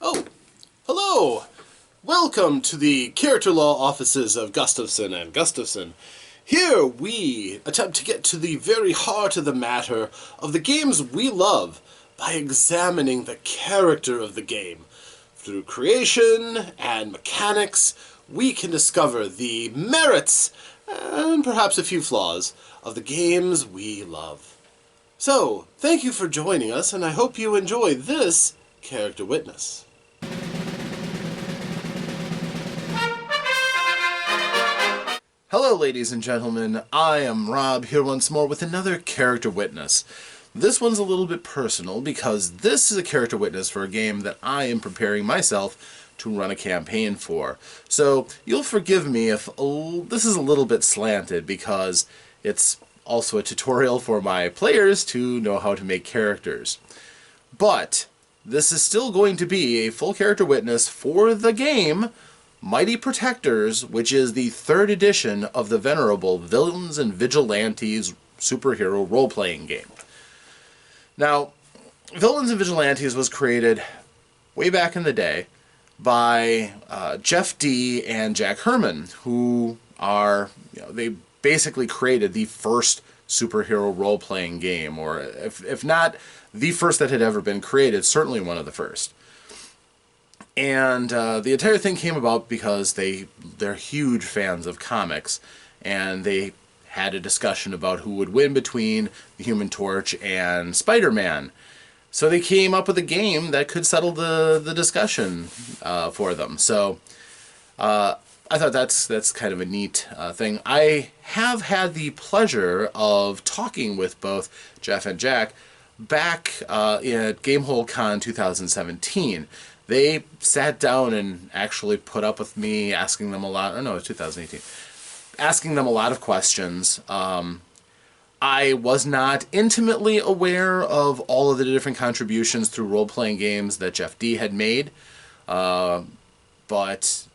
Oh, hello! Welcome to the character law offices of Gustafson and Gustafson. Here we attempt to get to the very heart of the matter of the games we love by examining the character of the game. Through creation and mechanics, we can discover the merits and perhaps a few flaws of the games we love. So, thank you for joining us, and I hope you enjoy this Character Witness. Hello, ladies and gentlemen. I am Rob, here once more with another Character Witness. This one's a little bit personal because this is a Character Witness for a game that I am preparing myself to run a campaign for. So, you'll forgive me if this is a little bit slanted because it's also a tutorial for my players to know how to make characters. But this is still going to be a full character witness for the game Mighty Protectors, which is the 3rd edition of the venerable Villains and Vigilantes superhero role-playing game. Now, Villains and Vigilantes was created way back in the day by Jeff D. and Jack Herman, who are, they basically created the first superhero role-playing game, or if not the first that had ever been created, certainly one of the first. And the entire thing came about because they're huge fans of comics, and they had a discussion about who would win between the Human Torch and Spider-Man. So they came up with a game that could settle the discussion for them. So I thought that's kind of a neat thing. I have had the pleasure of talking with both Jeff and Jack back at Gamehole Con 2017. They sat down and actually put up with me asking them a lot. Oh no, 2018. Asking them a lot of questions. I was not intimately aware of all of the different contributions through role-playing games that Jeff D. had made, but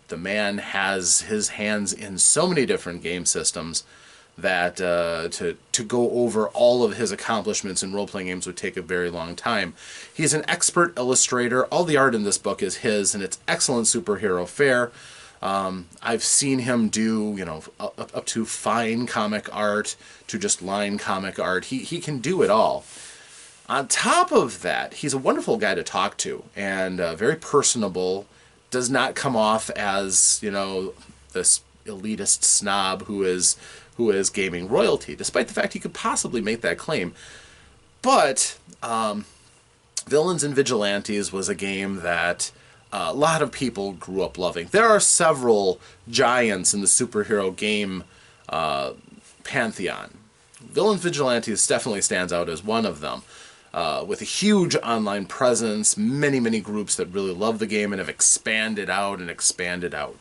the man has his hands in so many different game systems that to go over all of his accomplishments in role-playing games would take a very long time. He's an expert illustrator. All the art in this book is his, and it's excellent superhero fare. I've seen him do, up to fine comic art to just line comic art. He can do it all. On top of that, he's a wonderful guy to talk to, and very personable. Does not come off as, this elitist snob who is gaming royalty, despite the fact he could possibly make that claim. But Villains and Vigilantes was a game that a lot of people grew up loving. There are several giants in the superhero game pantheon. Villains Vigilantes definitely stands out as one of them. With a huge online presence, many groups that really love the game and have expanded out and expanded out.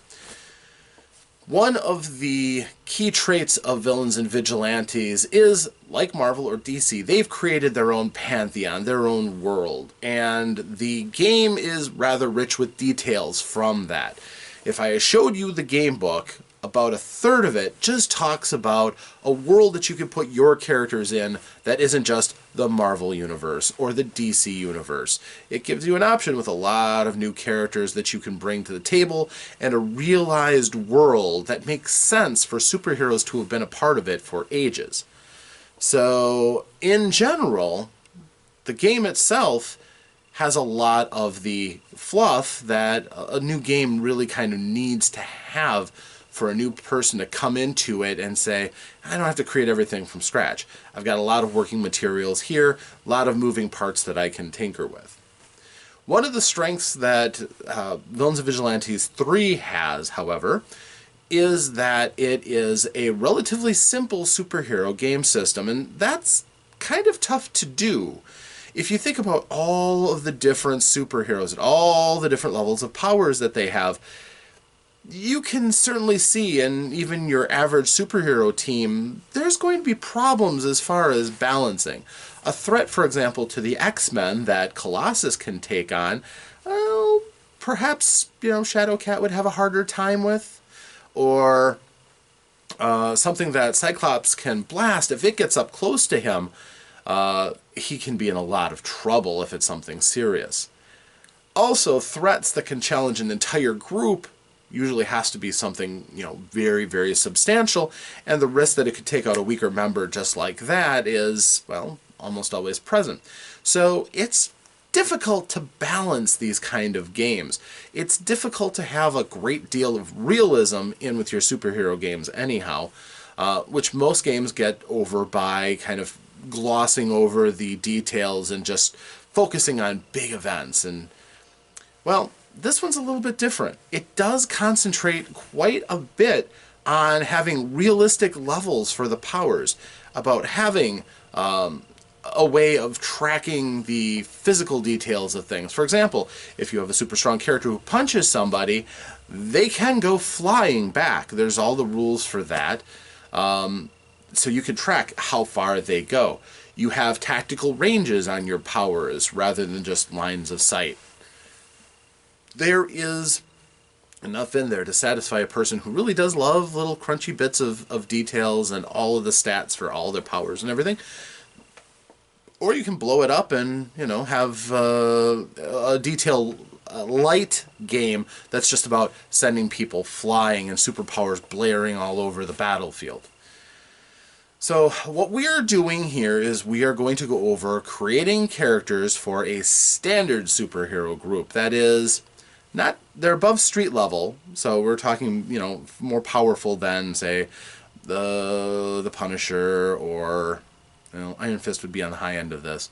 One of the key traits of Villains and Vigilantes is, like Marvel or DC, they've created their own pantheon, their own world, and the game is rather rich with details from that. If I showed you the game book, about a third of it just talks about a world that you can put your characters in that isn't just the Marvel universe or the DC universe. It gives you an option with a lot of new characters that you can bring to the table and a realized world that makes sense for superheroes to have been a part of it for ages. So, in general, the game itself has a lot of the fluff that a new game really kind of needs to have for a new person to come into it and say, I don't have to create everything from scratch. I've got a lot of working materials here, a lot of moving parts that I can tinker with. One of the strengths that Villains and Vigilantes 3 has, however, is that it is a relatively simple superhero game system, and that's kind of tough to do. If you think about all of the different superheroes and all the different levels of powers that they have, you can certainly see in even your average superhero team, there's going to be problems as far as balancing. A threat, for example, to the X-Men that Colossus can take on, well, perhaps, Shadowcat would have a harder time with. Or something that Cyclops can blast, if it gets up close to him, he can be in a lot of trouble if it's something serious. Also, threats that can challenge an entire group usually has to be something, very, very substantial, and the risk that it could take out a weaker member just like that is, well, almost always present. So it's difficult to balance these kind of games. It's difficult to have a great deal of realism in with your superhero games anyhow, which most games get over by kind of glossing over the details and just focusing on big events. And, well, this one's a little bit different. It does concentrate quite a bit on having realistic levels for the powers, about having a way of tracking the physical details of things. For example, if you have a super strong character who punches somebody, they can go flying back. There's all the rules for that. So you can track how far they go. You have tactical ranges on your powers rather than just lines of sight. There is enough in there to satisfy a person who really does love little crunchy bits of details and all of the stats for all their powers and everything. Or you can blow it up and, have a detail light game that's just about sending people flying and superpowers blaring all over the battlefield. So what we are doing here is we are going to go over creating characters for a standard superhero group. That is, they're above street level, so we're talking, more powerful than, say, the Punisher, or Iron Fist would be on the high end of this.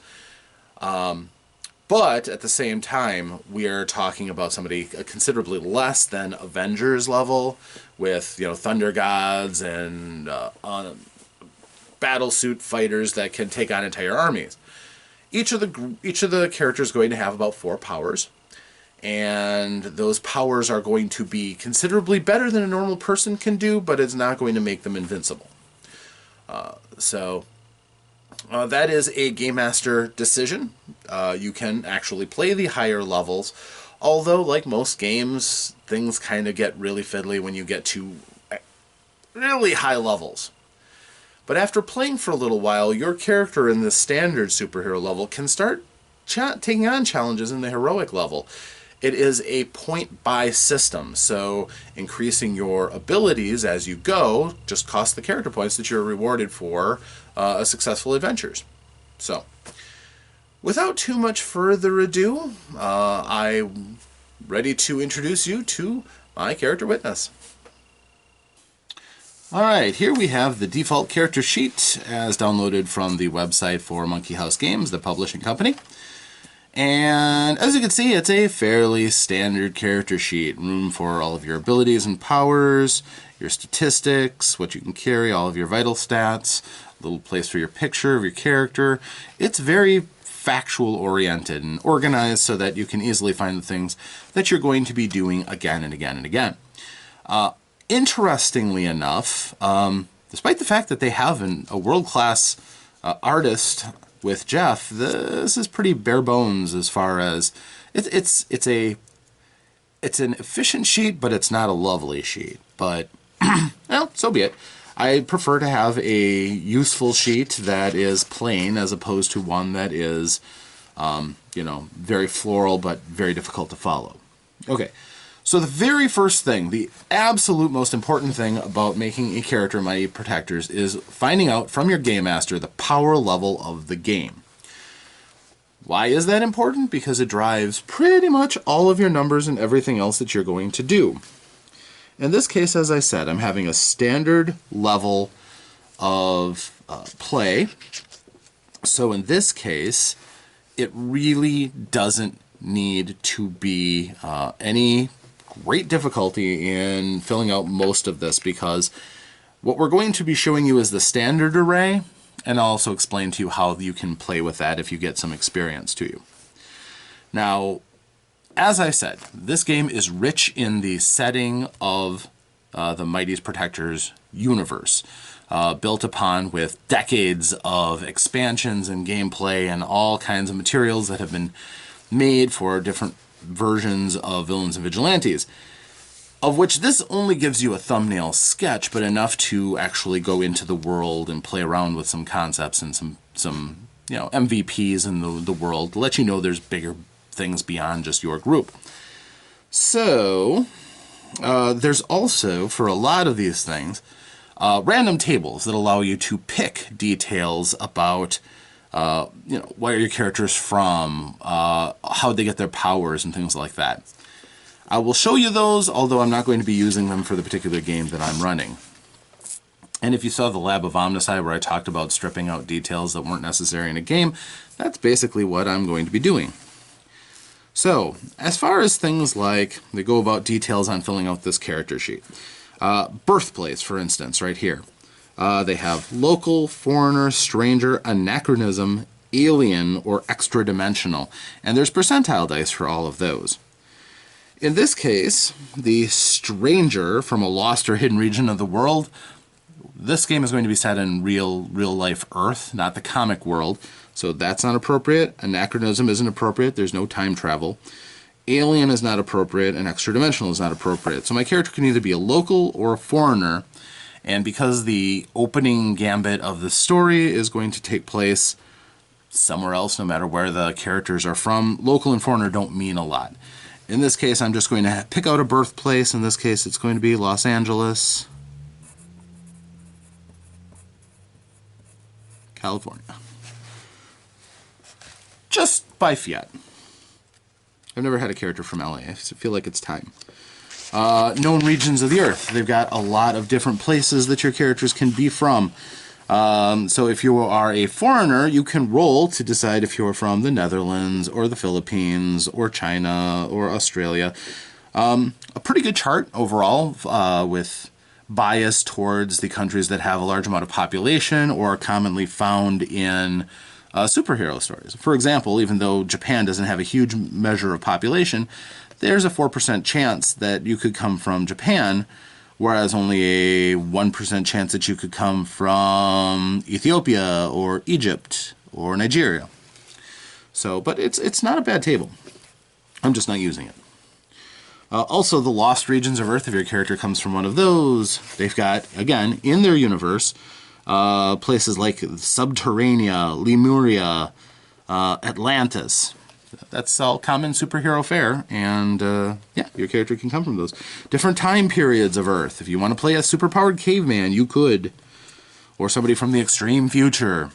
But at the same time, we are talking about somebody considerably less than Avengers level, with Thunder Gods and battlesuit fighters that can take on entire armies. Each of the characters is going to have about 4 powers. And those powers are going to be considerably better than a normal person can do, but it's not going to make them invincible. So that is a Game Master decision. You can actually play the higher levels, although, like most games, things kind of get really fiddly when you get to really high levels. But after playing for a little while, your character in the standard superhero level can start taking on challenges in the heroic level. It is a point-buy system, so increasing your abilities as you go just costs the character points that you're rewarded for successful adventures. So, without too much further ado, I'm ready to introduce you to my character witness. Alright, here we have the default character sheet as downloaded from the website for Monkey House Games, the publishing company. And as you can see, it's a fairly standard character sheet. Room for all of your abilities and powers, your statistics, what you can carry, all of your vital stats, a little place for your picture of your character. It's very factual oriented and organized so that you can easily find the things that you're going to be doing again and again and again. Interestingly enough, despite the fact that they have a world-class artist with Jeff, this is pretty bare bones as far as it's an efficient sheet, but it's not a lovely sheet. But well, so be it. I prefer to have a useful sheet that is plain as opposed to one that is, very floral but very difficult to follow. Okay. So the very first thing, the absolute most important thing about making a character Mighty Protectors is finding out from your Game Master the power level of the game. Why is that important? Because it drives pretty much all of your numbers and everything else that you're going to do. In this case, as I said, I'm having a standard level of play. So in this case, it really doesn't need to be any great difficulty in filling out most of this, because what we're going to be showing you is the standard array, and I'll also explain to you how you can play with that if you get some experience to you. Now, as I said, this game is rich in the setting of the Mighty Protectors universe, built upon with decades of expansions and gameplay and all kinds of materials that have been made for different versions of Villains and Vigilantes, of which this only gives you a thumbnail sketch, but enough to actually go into the world and play around with some concepts and some MVPs in the world to let you know there's bigger things beyond just your group. So there's also, for a lot of these things, random tables that allow you to pick details about where your character's from, how they get their powers, and things like that. I will show you those, although I'm not going to be using them for the particular game that I'm running. And if you saw the Lab of Omnicide where I talked about stripping out details that weren't necessary in a game, that's basically what I'm going to be doing. So, as far as things like they go about details on filling out this character sheet. Birthplace, for instance, right here. They have local, foreigner, stranger, anachronism, alien, or extra-dimensional. And there's percentile dice for all of those. In this case, the stranger from a lost or hidden region of the world, this game is going to be set in real-life Earth, not the comic world. So that's not appropriate. Anachronism isn't appropriate. There's no time travel. Alien is not appropriate, and extra-dimensional is not appropriate. So my character can either be a local or a foreigner. And because the opening gambit of the story is going to take place somewhere else, no matter where the characters are from, local and foreigner don't mean a lot. In this case, I'm just going to pick out a birthplace. In this case, it's going to be Los Angeles, California. Just by fiat. I've never had a character from LA. I feel like it's time. Known regions of the Earth. They've got a lot of different places that your characters can be from. So if you are a foreigner, you can roll to decide if you're from the Netherlands or the Philippines or China or Australia. A pretty good chart overall with bias towards the countries that have a large amount of population or are commonly found in superhero stories. For example, even though Japan doesn't have a huge measure of population, there's a 4% chance that you could come from Japan, whereas only a 1% chance that you could come from Ethiopia or Egypt or Nigeria. So, but it's not a bad table. I'm just not using it. Also, the lost regions of Earth, if your character comes from one of those, they've got, again, in their universe, places like Subterranea, Lemuria, Atlantis. That's all common superhero fare, and yeah, your character can come from those. Different time periods of Earth. If you want to play a superpowered caveman, you could. Or somebody from the extreme future,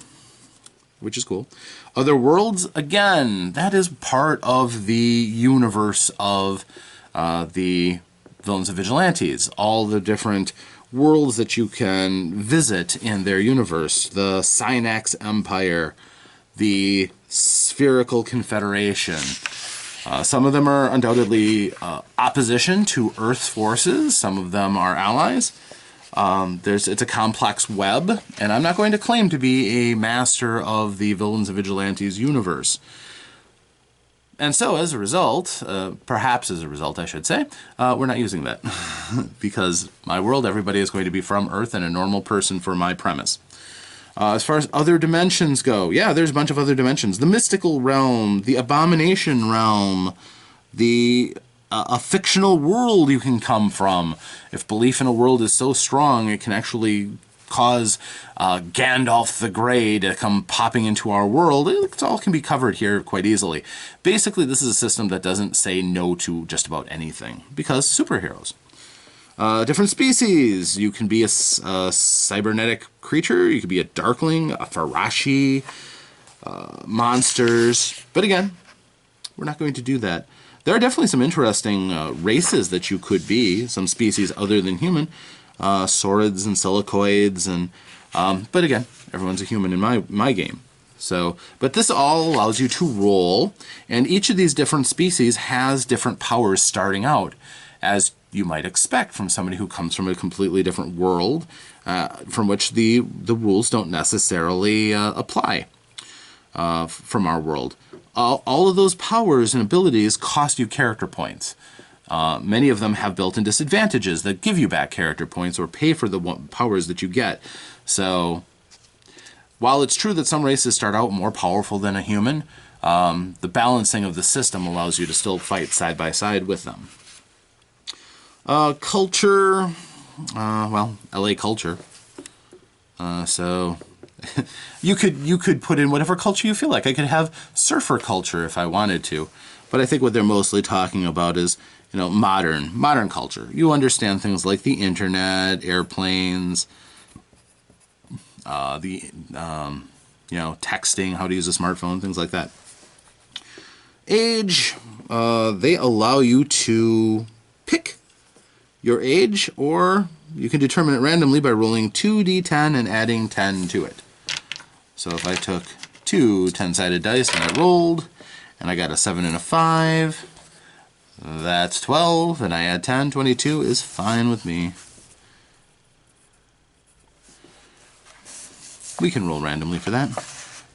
which is cool. Other worlds, again, that is part of the universe of the Villains and Vigilantes. All the different worlds that you can visit in their universe. The Synax Empire, the Spherical Confederation. Some of them are undoubtedly opposition to Earth's forces. Some of them are allies. It's a complex web, and I'm not going to claim to be a master of the Villains and Vigilantes universe. And so, as a result, perhaps as a result, I should say, we're not using that. Because my world, everybody is going to be from Earth and a normal person for my premise. As far as other dimensions go, yeah, there's a bunch of other dimensions. The mystical realm, the abomination realm, a fictional world you can come from. If belief in a world is so strong, it can actually cause Gandalf the Grey to come popping into our world. It all can be covered here quite easily. Basically, this is a system that doesn't say no to just about anything, because superheroes. Different species. You can be a cybernetic creature. You could be a darkling, a Farashi, monsters. But again, we're not going to do that. There are definitely some interesting races that you could be, some species other than human. Saurids and silicoids, and but again, everyone's a human in my game. So, but this all allows you to roll, and each of these different species has different powers starting out, as you might expect from somebody who comes from a completely different world, from which the rules don't necessarily apply from our world. All of those powers and abilities cost you character points. Many of them have built-in disadvantages that give you back character points or pay for the powers that you get. So, while it's true that some races start out more powerful than a human, the balancing of the system allows you to still fight side by side with them. Culture, well, LA culture. So, You could put in whatever culture you feel like. I could have surfer culture if I wanted to, but I think what they're mostly talking about is, modern culture. You understand things like the internet, airplanes, texting, how to use a smartphone, things like that. Age, they allow you to pick your age, or you can determine it randomly by rolling 2d10 and adding 10 to it. So if I took two 10-sided dice and I rolled, and I got a 7 and a 5, that's 12, and I add 10, 22 is fine with me. We can roll randomly for that.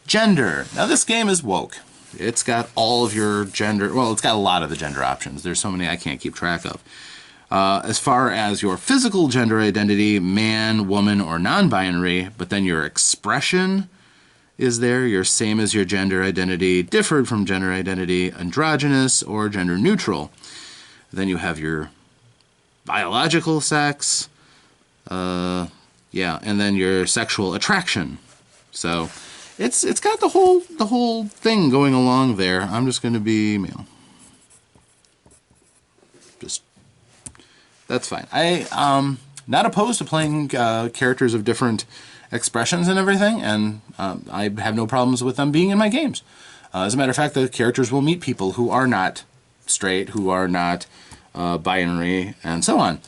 Gender. Now this game is woke. It's got all of your gender, well, it's got a lot of the gender options. There's so many I can't keep track of. As far as your physical gender identity, man, woman, or non-binary, but then your expression is there, your same as your gender identity, differed from gender identity, androgynous, or gender neutral. Then you have your biological sex, and then your sexual attraction. So it's got the whole thing going along there. I'm just going to be male. That's fine. I'm not opposed to playing characters of different expressions and everything, and I have no problems with them being in my games. As a matter of fact, the characters will meet people who are not straight, who are not binary, and so on.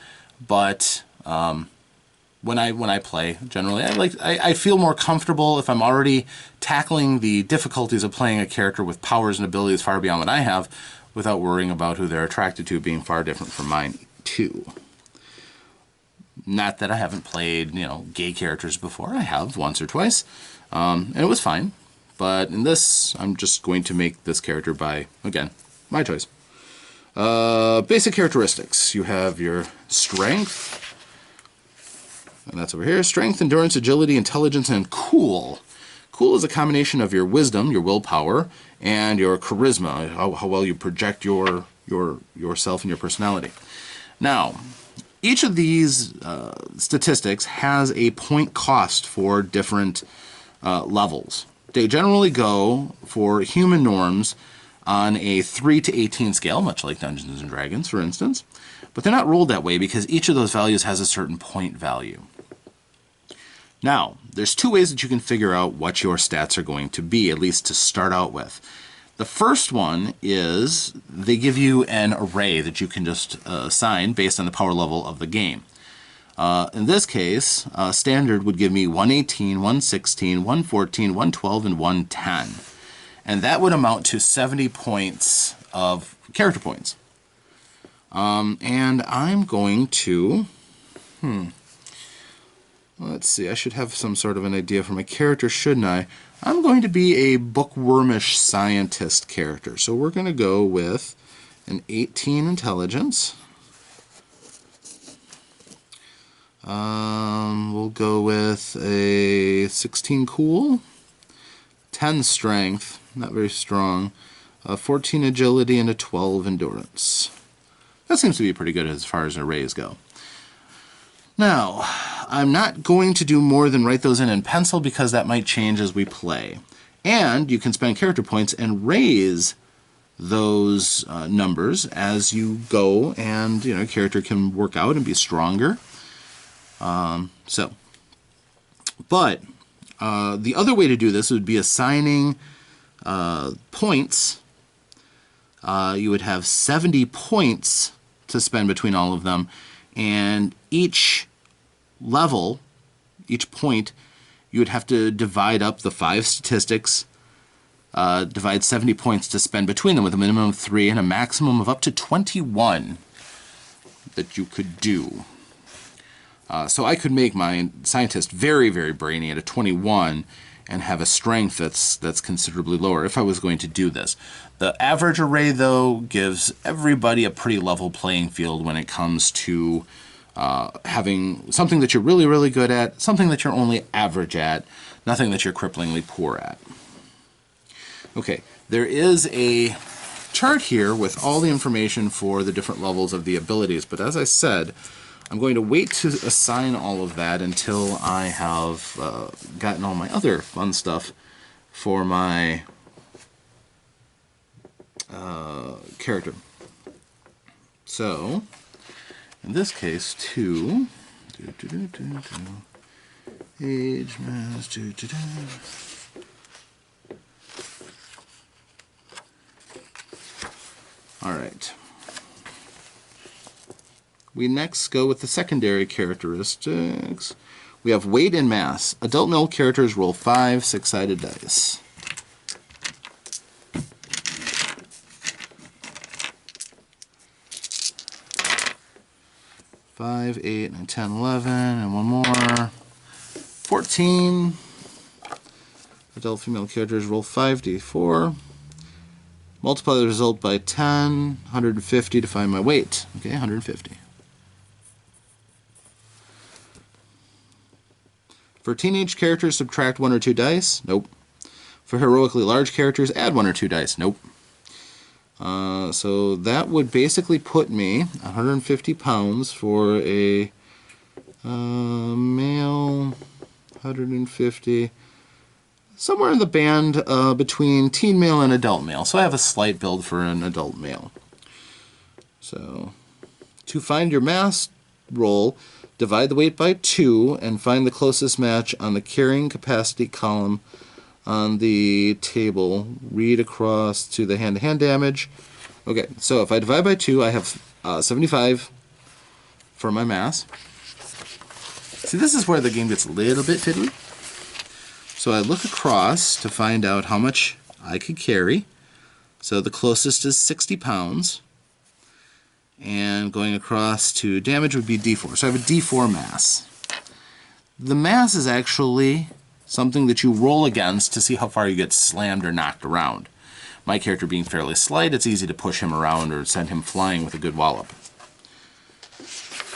But when I play, generally, I feel more comfortable if I'm already tackling the difficulties of playing a character with powers and abilities far beyond what I have, without worrying about who they're attracted to being far different from mine too. Not that I haven't played, gay characters before. I have once or twice, and it was fine. But in this, I'm just going to make this character by, again, my choice. Basic characteristics. You have your strength, and that's over here. Strength, endurance, agility, intelligence, and cool. Cool is a combination of your wisdom, your willpower, and your charisma, how well you project yourself and your personality. Now, each of these statistics has a point cost for different levels. They generally go for human norms on a 3 to 18 scale, much like Dungeons and Dragons, for instance. But they're not rolled that way because each of those values has a certain point value. Now, there's two ways that you can figure out what your stats are going to be, at least to start out with. The first one is they give you an array that you can just assign based on the power level of the game. In this case, standard would give me 118, 116, 114, 112, and 110. And that would amount to 70 points of character points. And I'm going to... Let's see, I should have some sort of an idea for my character, shouldn't I? I'm going to be a bookwormish scientist character. So we're going to go with an 18 intelligence. We'll go with a 16 cool, 10 strength, not very strong, 14 agility, and a 12 endurance. That seems to be pretty good as far as arrays go. Now, I'm not going to do more than write those in pencil because that might change as we play. And you can spend character points and raise those numbers as you go, and a character can work out and be stronger. But the other way to do this would be assigning points. You would have 70 points to spend between all of them, and each level, each point, you would have to divide up the 5 statistics, divide 70 points to spend between them with a minimum of 3 and a maximum of up to 21 that you could do. So I could make my scientist very, very brainy at a 21 and have a strength that's considerably lower if I was going to do this. The average array, though, gives everybody a pretty level playing field when it comes to having something that you're really, really good at, something that you're only average at, nothing that you're cripplingly poor at. Okay, there is a chart here with all the information for the different levels of the abilities, but as I said, I'm going to wait to assign all of that until I have gotten all my other fun stuff for my character. So, in this case, 2, age mass, all right. We next go with the secondary characteristics. We have weight and mass. Adult male characters roll 5 6-sided dice. 5, 8, 9, 10, 11, and one more. 14. Adult female characters roll 5d4. Multiply the result by 10. 150 to find my weight. Okay, 150. For teenage characters, subtract 1 or 2 dice. Nope. For heroically large characters, add 1 or 2 dice. Nope. So that would basically put me 150 pounds for a male, 150, somewhere in the band between teen male and adult male. So I have a slight build for an adult male. So to find your mass roll, divide the weight by 2 and find the closest match on the carrying capacity column on the table. Read across to the hand-to-hand damage. Okay, so if I divide by 2, I have 75 for my mass. See, this is where the game gets a little bit fiddly. So I look across to find out how much I could carry. So the closest is 60 pounds. And going across to damage would be D4. So I have a D4 mass. The mass is actually something that you roll against to see how far you get slammed or knocked around. My character being fairly slight, it's easy to push him around or send him flying with a good wallop.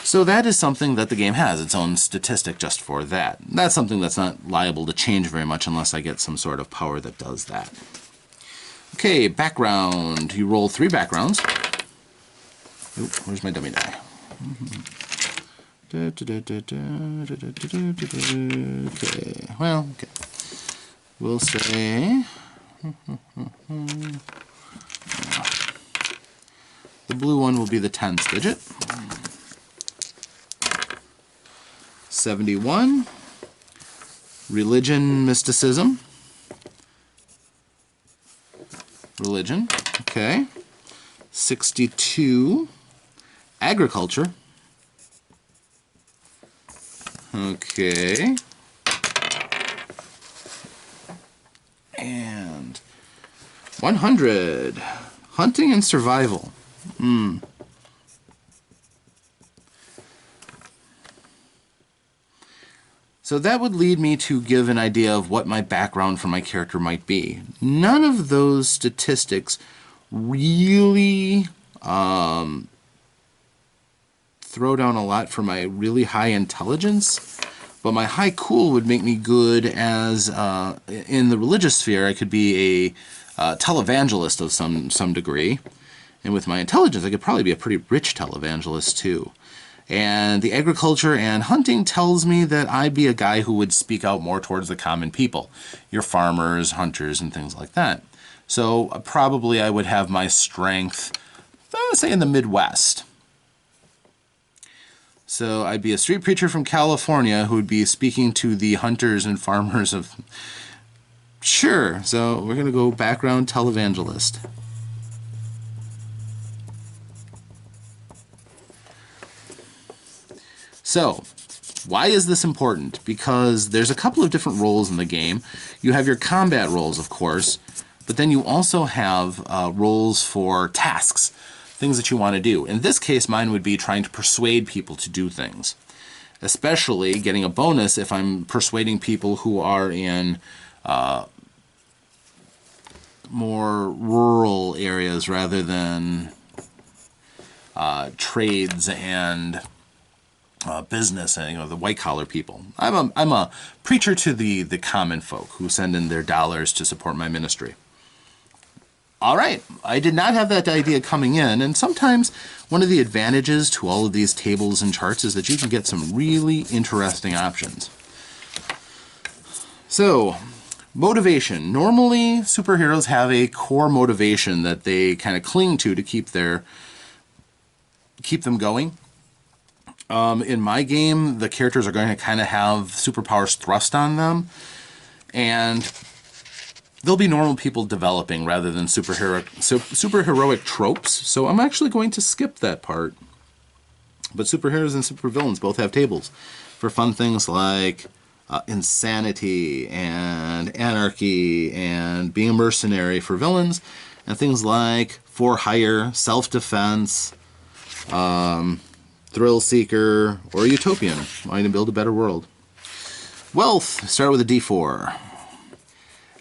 So that is something that the game has, its own statistic just for that. That's something that's not liable to change very much unless I get some sort of power that does that. Okay, background. You roll 3 backgrounds. Oop, where's my dummy die? Okay, well, okay. We'll say the blue one will be the tens digit. 71. Religion, mysticism. Religion, okay. 62. Agriculture. Okay. And 100. Hunting and survival. So that would lead me to give an idea of what my background for my character might be. None of those statistics really throw down a lot for my really high intelligence, but my high cool would make me good as, in the religious sphere, I could be a televangelist of some degree. And with my intelligence, I could probably be a pretty rich televangelist too. And the agriculture and hunting tells me that I'd be a guy who would speak out more towards the common people, your farmers, hunters, and things like that. So probably I would have my strength, say, in the Midwest. So I'd be a street preacher from California who would be speaking to the hunters and farmers of... Sure, so we're going to go background televangelist. So, why is this important? Because there's a couple of different roles in the game. You have your combat roles, of course, but then you also have roles for tasks, things that you want to do. In this case, mine would be trying to persuade people to do things, especially getting a bonus if I'm persuading people who are in more rural areas rather than trades and business and the white collar people. I'm a preacher to the common folk who send in their dollars to support my ministry. All right, I did not have that idea coming in, and sometimes one of the advantages to all of these tables and charts is that you can get some really interesting options. So, motivation. Normally, superheroes have a core motivation that they kind of cling to keep them going. In my game, the characters are going to kind of have superpowers thrust on them, and there'll be normal people developing rather than superheroic tropes, so I'm actually going to skip that part. But superheroes and supervillains both have tables for fun things like insanity and anarchy and being a mercenary for villains, and things like for hire, self-defense, thrill seeker, or utopian, wanting to build a better world. Wealth, start with a D4.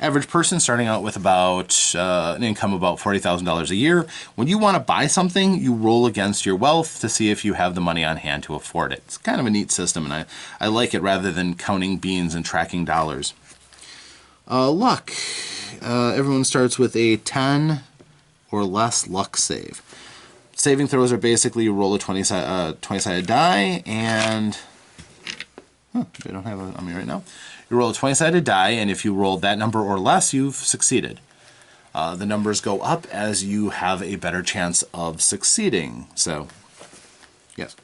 Average person starting out with about an income of about $40,000 a year. When you want to buy something, you roll against your wealth to see if you have the money on hand to afford it. It's kind of a neat system, and I like it rather than counting beans and tracking dollars. Luck. Everyone starts with a 10 or less luck save. Saving throws are basically you roll a 20-sided die, and I don't have it on me right now. You roll a 20-sided die, and if you rolled that number or less, you've succeeded. The numbers go up as you have a better chance of succeeding. So, yes.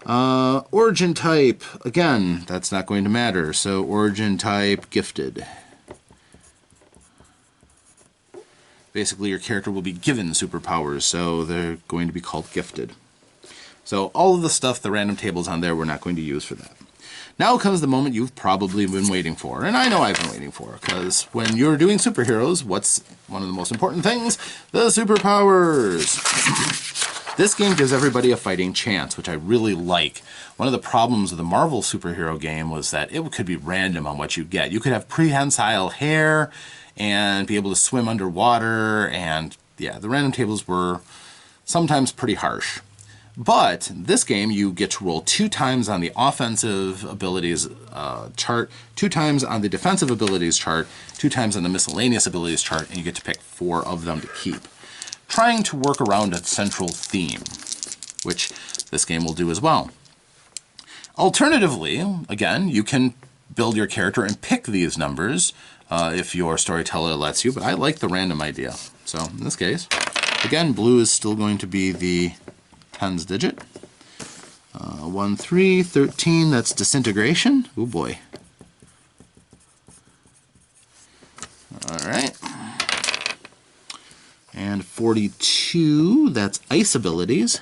Origin type. Again, that's not going to matter. So, origin type, gifted. Basically, your character will be given superpowers, so they're going to be called gifted. So, all of the stuff, the random tables on there, we're not going to use for that. Now comes the moment you've probably been waiting for, and I know I've been waiting for, because when you're doing superheroes, what's one of the most important things? The superpowers! This game gives everybody a fighting chance, which I really like. One of the problems of the Marvel superhero game was that it could be random on what you get. You could have prehensile hair and be able to swim underwater, and yeah, the random tables were sometimes pretty harsh. But this game, you get to roll 2 times on the offensive abilities chart, 2 times on the defensive abilities chart, 2 times on the miscellaneous abilities chart, and you get to pick 4 of them to keep. Trying to work around a central theme, which this game will do as well. Alternatively, again, you can build your character and pick these numbers if your storyteller lets you, but I like the random idea. So in this case, again, blue is still going to be the tens digit. 1, 3, 13, that's disintegration. Oh boy. Alright. And 42, that's ice abilities.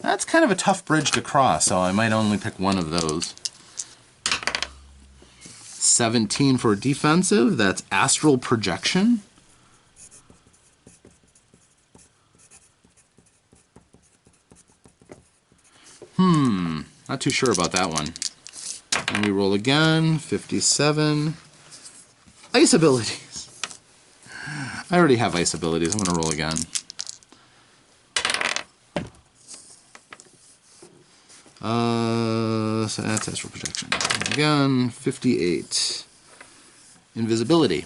That's kind of a tough bridge to cross, so I might only pick one of those. 17 for defensive, that's astral projection. Not too sure about that one. And we roll again, 57. Ice abilities. I already have ice abilities, I'm going to roll again. So that's astral projection. Again, 58. Invisibility.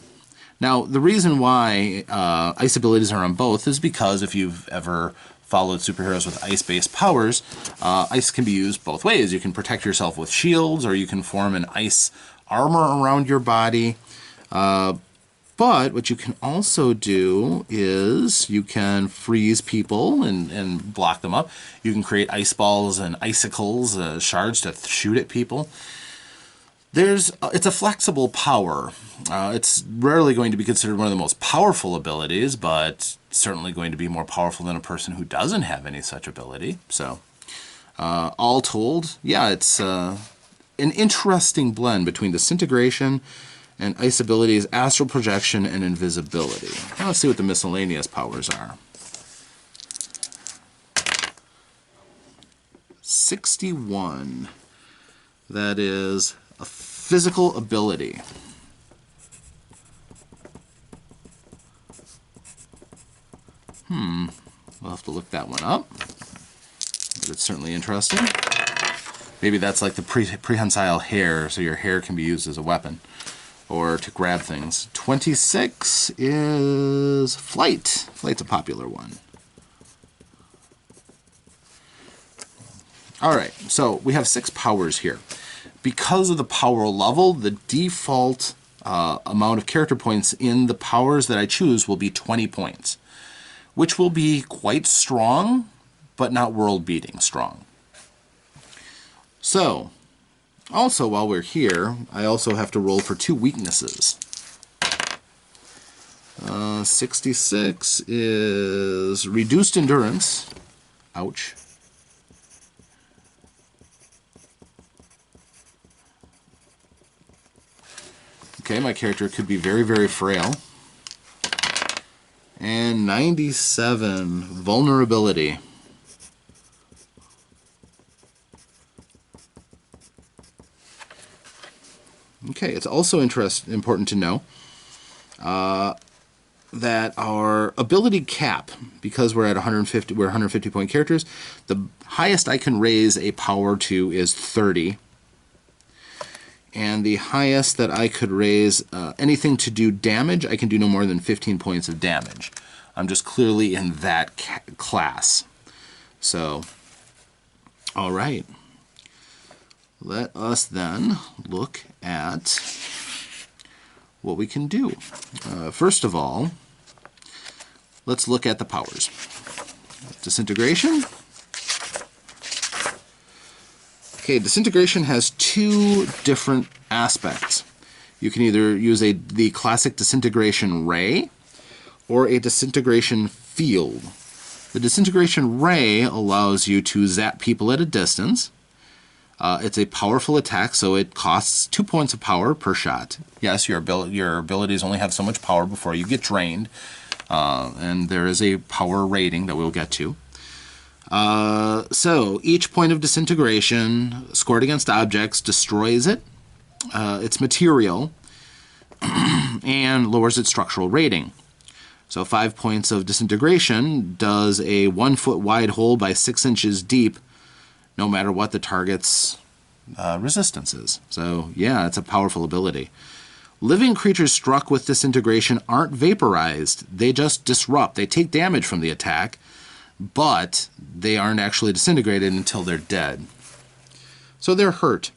Now, the reason why ice abilities are on both is because if you've ever followed superheroes with ice-based powers, ice can be used both ways. You can protect yourself with shields, or you can form an ice armor around your body. But what you can also do is you can freeze people and block them up. You can create ice balls and icicles, shards to shoot at people. It's a flexible power. It's rarely going to be considered one of the most powerful abilities, but certainly going to be more powerful than a person who doesn't have any such ability. So, all told, yeah, it's an interesting blend between disintegration and ice abilities, astral projection, and invisibility. Now let's see what the miscellaneous powers are. 61. That is a physical ability. We'll have to look that one up. But it's certainly interesting. Maybe that's like the prehensile hair, so your hair can be used as a weapon. or to grab things. 26 is Flight. Flight's a popular one. Alright, so we have 6 powers here. Because of the power level, the default amount of character points in the powers that I choose will be 20 points, which will be quite strong, but not world-beating strong. So, also while we're here, I also have to roll for 2 weaknesses. 66 is Reduced Endurance. Ouch. Okay, my character could be very, very frail. And 97, Vulnerability. Okay, it's also important to know that our ability cap, because we're at 150, we're 150 point characters, the highest I can raise a power to is 30. And the highest that I could raise anything to do damage, I can do no more than 15 points of damage. I'm just clearly in that class. So, all right. Let us then look at what we can do. First of all, let's look at the powers. Disintegration. Okay, disintegration has 2 different aspects. You can either use the classic disintegration ray or a disintegration field. The disintegration ray allows you to zap people at a distance. It's a powerful attack, so it costs 2 points of power per shot. Yes, your abilities only have so much power before you get drained, and there is a power rating that we'll get to. So each point of disintegration scored against objects destroys its material, and lowers its structural rating. So 5 points of disintegration does a 1 foot wide hole by 6 inches deep, no matter what the target's resistance is. So yeah, it's a powerful ability. Living creatures struck with disintegration aren't vaporized. They just disrupt. They take damage from the attack, but they aren't actually disintegrated until they're dead. So they're hurt.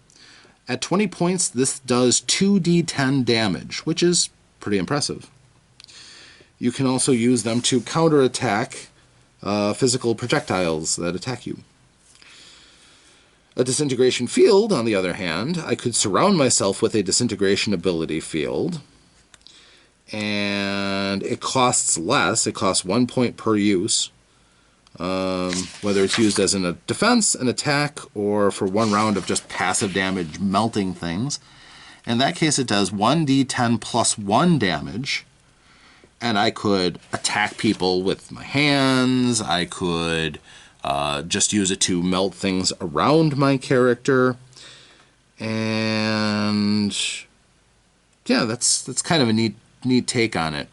At 20 points, this does 2d10 damage, which is pretty impressive. You can also use them to counterattack physical projectiles that attack you. A disintegration field, on the other hand, I could surround myself with a disintegration ability field, and it costs less. It costs 1 point per use, whether it's used as a defense, an attack, or for 1 round of just passive damage melting things. In that case, it does 1d10 plus 1 damage, and I could attack people with my hands. I could just use it to melt things around my character, and yeah, that's kind of a neat take on it.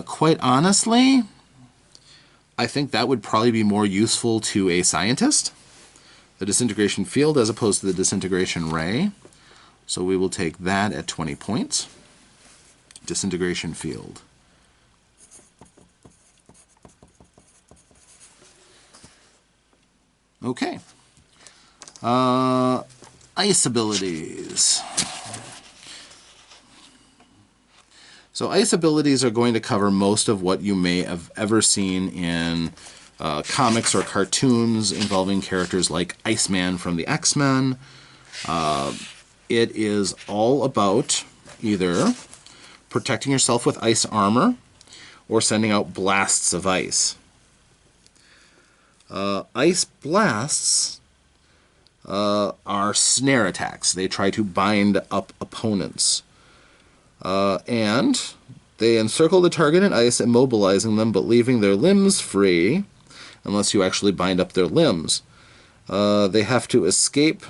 Quite honestly, I think that would probably be more useful to a scientist, the disintegration field, as opposed to the disintegration ray. So we will take that at 20 points. Disintegration field. Okay. Ice abilities. So ice abilities are going to cover most of what you may have ever seen in comics or cartoons involving characters like Iceman from the X-Men. It is all about either protecting yourself with ice armor or sending out blasts of ice. Ice blasts are snare attacks. They try to bind up opponents. And they encircle the target in ice, immobilizing them, but leaving their limbs free, unless you actually bind up their limbs. They have to escape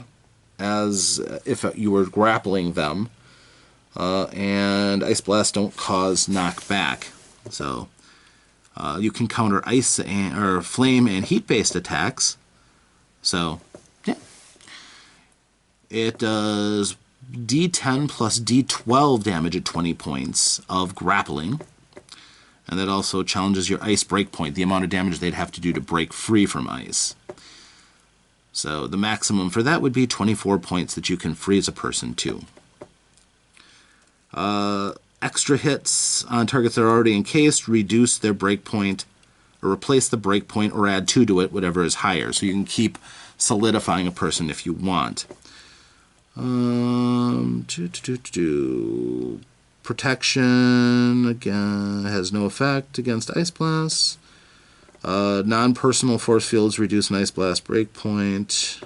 as if you were grappling them, and ice blasts don't cause knockback. So you can counter ice or flame and heat-based attacks. So yeah, it does D10 plus D12 damage at 20 points of grappling. And that also challenges your ice break point, the amount of damage they'd have to do to break free from ice. So the maximum for that would be 24 points that you can freeze a person to. Extra hits on targets that are already encased reduce their break point, or replace the break point, or add 2 to it, whatever is higher. So you can keep solidifying a person if you want. Protection, again, has no effect against Ice Blasts. Non-personal force fields reduce an Ice Blast breakpoint.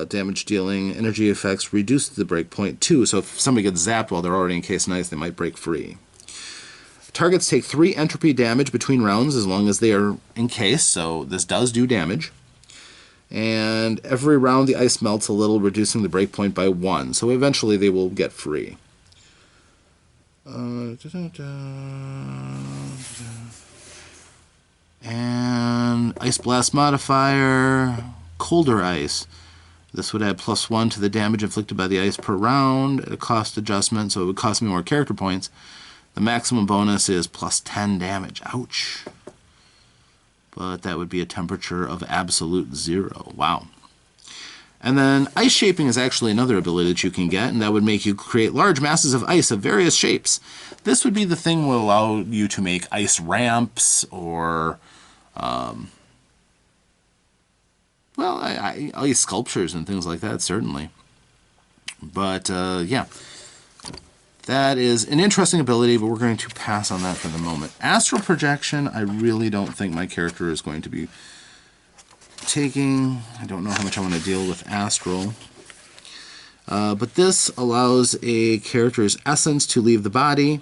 Damage dealing energy effects reduce the breakpoint too, so if somebody gets zapped while they're already encased in ice, they might break free. Targets take 3 entropy damage between rounds as long as they are encased, so this does do damage. And every round the ice melts a little, reducing the breakpoint by 1, so eventually they will get free. And Ice Blast modifier, colder ice. This would add +1 to the damage inflicted by the ice per round at a cost adjustment, so it would cost me more character points. The maximum bonus is +10 damage. Ouch. But that would be a temperature of absolute 0. Wow. And then Ice Shaping is actually another ability that you can get, and that would make you create large masses of ice of various shapes. This would be the thing that will allow you to make ice ramps or ice sculptures and things like that, certainly. But, yeah. That is an interesting ability, but we're going to pass on that for the moment. Astral Projection, I really don't think my character is going to be taking. I don't know how much I want to deal with Astral. But this allows a character's essence to leave the body.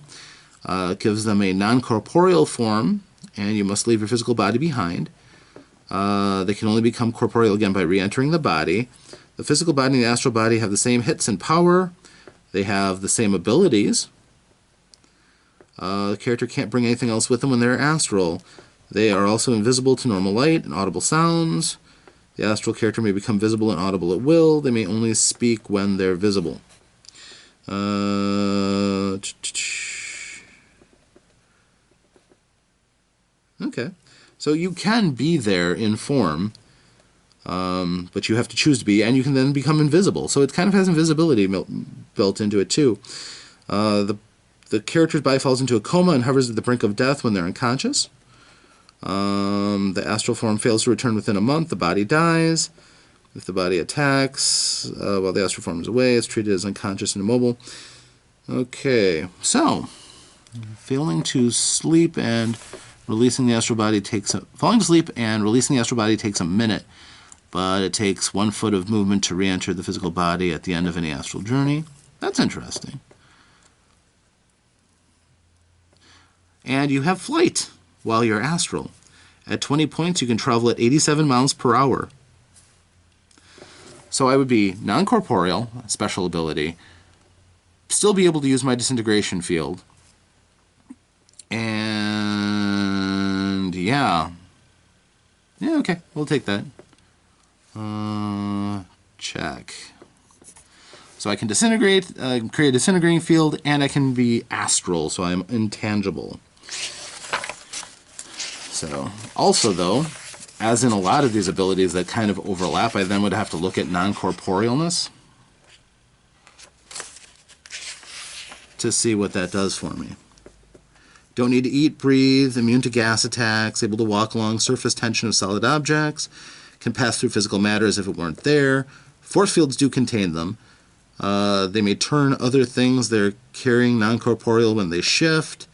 It gives them a non-corporeal form, and you must leave your physical body behind. They can only become corporeal again by re-entering the body. The physical body and the astral body have the same hits and power. They have the same abilities. The character can't bring anything else with them when they're astral. They are also invisible to normal light and audible sounds. The astral character may become visible and audible at will. They may only speak when they're visible. Okay. So you can be there in form, but you have to choose to be, and you can then become invisible. So it kind of has invisibility built into it too. The character's body falls into a coma and hovers at the brink of death when they're unconscious. The astral form fails to return within a month. The body dies. If the body attacks while the astral form is away, it's treated as unconscious and immobile. Okay, so failing to sleep and releasing the astral body takes falling to sleep and releasing the astral body takes a minute, but it takes 1 foot of movement to re-enter the physical body at the end of any astral journey. That's interesting. And you have flight while you're astral. At 20 points, you can travel at 87 miles per hour. So I would be non-corporeal, special ability, still be able to use my disintegration field, and yeah, okay, we'll take that. Check. So I can disintegrate, create a disintegrating field, and I can be astral, so I'm intangible. So, also though, as in a lot of these abilities that kind of overlap, I then would have to look at non-corporealness to see what that does for me. Don't need to eat, breathe, immune to gas attacks, able to walk along surface tension of solid objects, can pass through physical matter as if it weren't there. Force fields do contain them. They may turn other things they're carrying non-corporeal when they shift.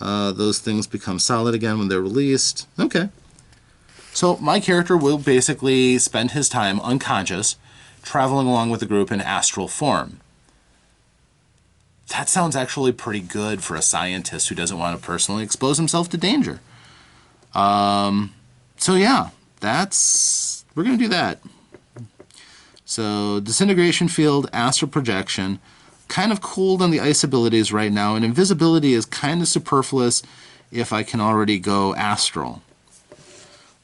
Those things become solid again when they're released. Okay. So my character will basically spend his time unconscious, traveling along with the group in astral form. That sounds actually pretty good for a scientist who doesn't want to personally expose himself to danger. So yeah, we're going to do that. So disintegration field, astral projection, kind of cooled on the ice abilities right now, and invisibility is kind of superfluous if I can already go astral.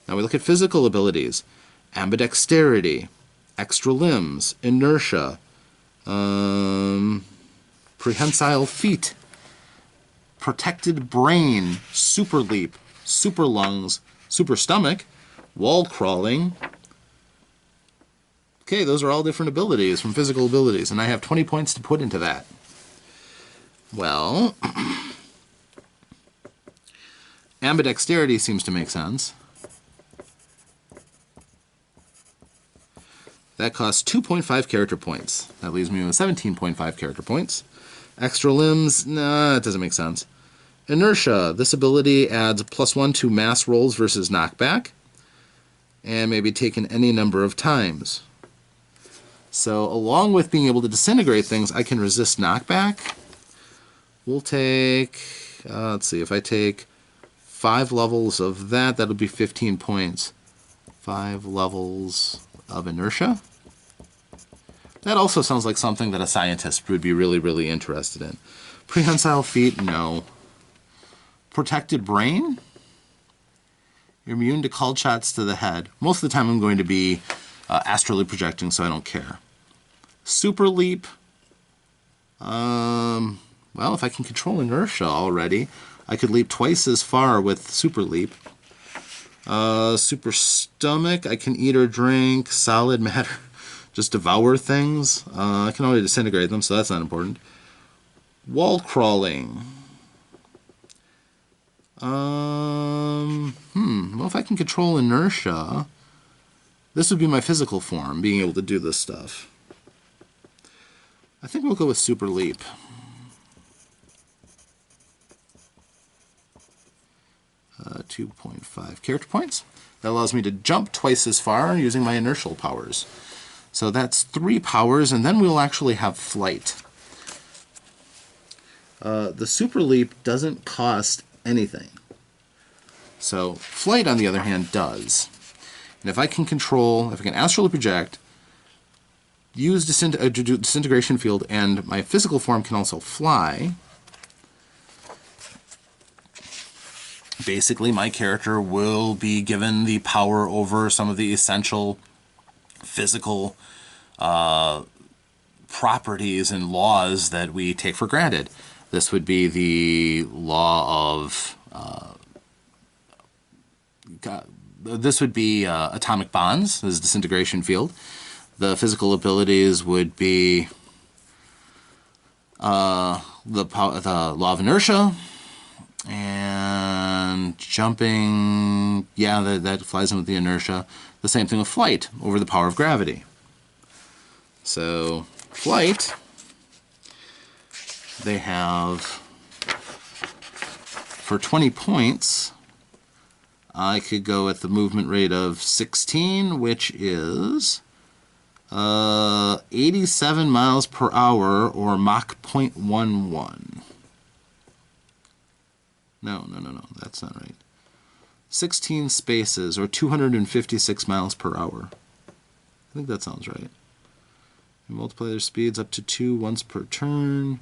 Now we look at physical abilities. Ambidexterity, extra limbs, inertia, Prehensile feet. Protected brain. Super leap. Super lungs. Super stomach. Wall crawling. Okay, those are all different abilities from physical abilities, and I have 20 points to put into that. Well, ambidexterity seems to make sense. That costs 2.5 character points. That leaves me with 17.5 character points. Extra limbs, nah, it doesn't make sense. Inertia, this ability adds +1 to mass rolls versus knockback, and may be taken any number of times. So along with being able to disintegrate things, I can resist knockback. We'll take, let's see, if I take 5 levels of that, that'll be 15 points. 5 levels of inertia. That also sounds like something that a scientist would be really, really interested in. Prehensile feet, no. Protected brain? You're immune to cold shots to the head. Most of the time I'm going to be astrally projecting, so I don't care. Super leap. Well, if I can control inertia already, I could leap twice as far with super leap. Super stomach, I can eat or drink solid matter. Just devour things. I can only disintegrate them, so that's not important. Wall crawling. Well, if I can control inertia, this would be my physical form, being able to do this stuff. I think we'll go with super leap. Uh, 2.5 character points. That allows me to jump twice as far using my inertial powers. So that's 3 powers, and then we'll actually have flight. The super leap doesn't cost anything. So flight, on the other hand, does. And if I can control, if I can astrally project, use disintegration field, and my physical form can also fly, basically my character will be given the power over some of the essential physical properties and laws that we take for granted. This would be the law of this would be atomic bonds, this is disintegration field. The physical abilities would be the law of inertia, and jumping, yeah, that flies in with the inertia. The same thing with flight, over the power of gravity. So flight, they have, for 20 points, I could go with the movement rate of 16, which is 87 miles per hour, or Mach 0.11. No, that's not right. 16 spaces, or 256 miles per hour. I think that sounds right. You multiply their speeds up to 2 once per turn,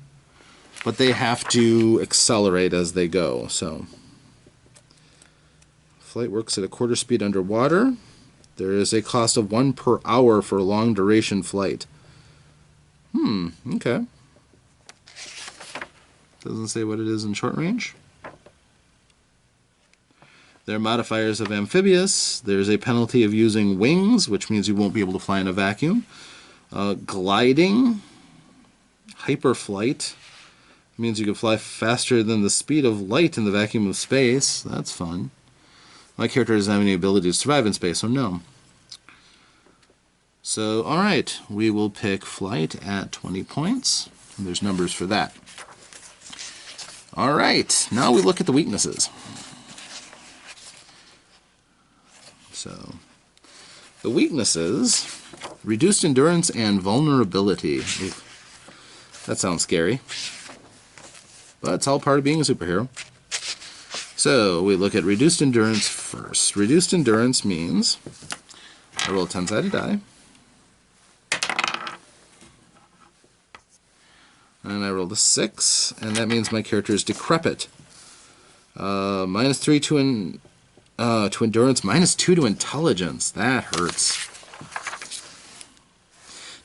but they have to accelerate as they go. So flight works at a quarter speed underwater. There is a cost of 1 per hour for long duration flight. Okay. Doesn't say what it is in short range. There are modifiers of amphibious. There's a penalty of using wings, which means you won't be able to fly in a vacuum. Gliding. Hyperflight. Means you can fly faster than the speed of light in the vacuum of space. That's fun. My character doesn't have any ability to survive in space, so no. So, alright, we will pick flight at 20 points. And there's numbers for that. Alright, now we look at the weaknesses. So, the weaknesses, reduced endurance and vulnerability. Oof, that sounds scary. But it's all part of being a superhero. So, we look at reduced endurance first. Reduced endurance means I roll a 10-sided die. And I rolled a 6, and that means my character is decrepit. -3 to endurance, -2 to intelligence. That hurts.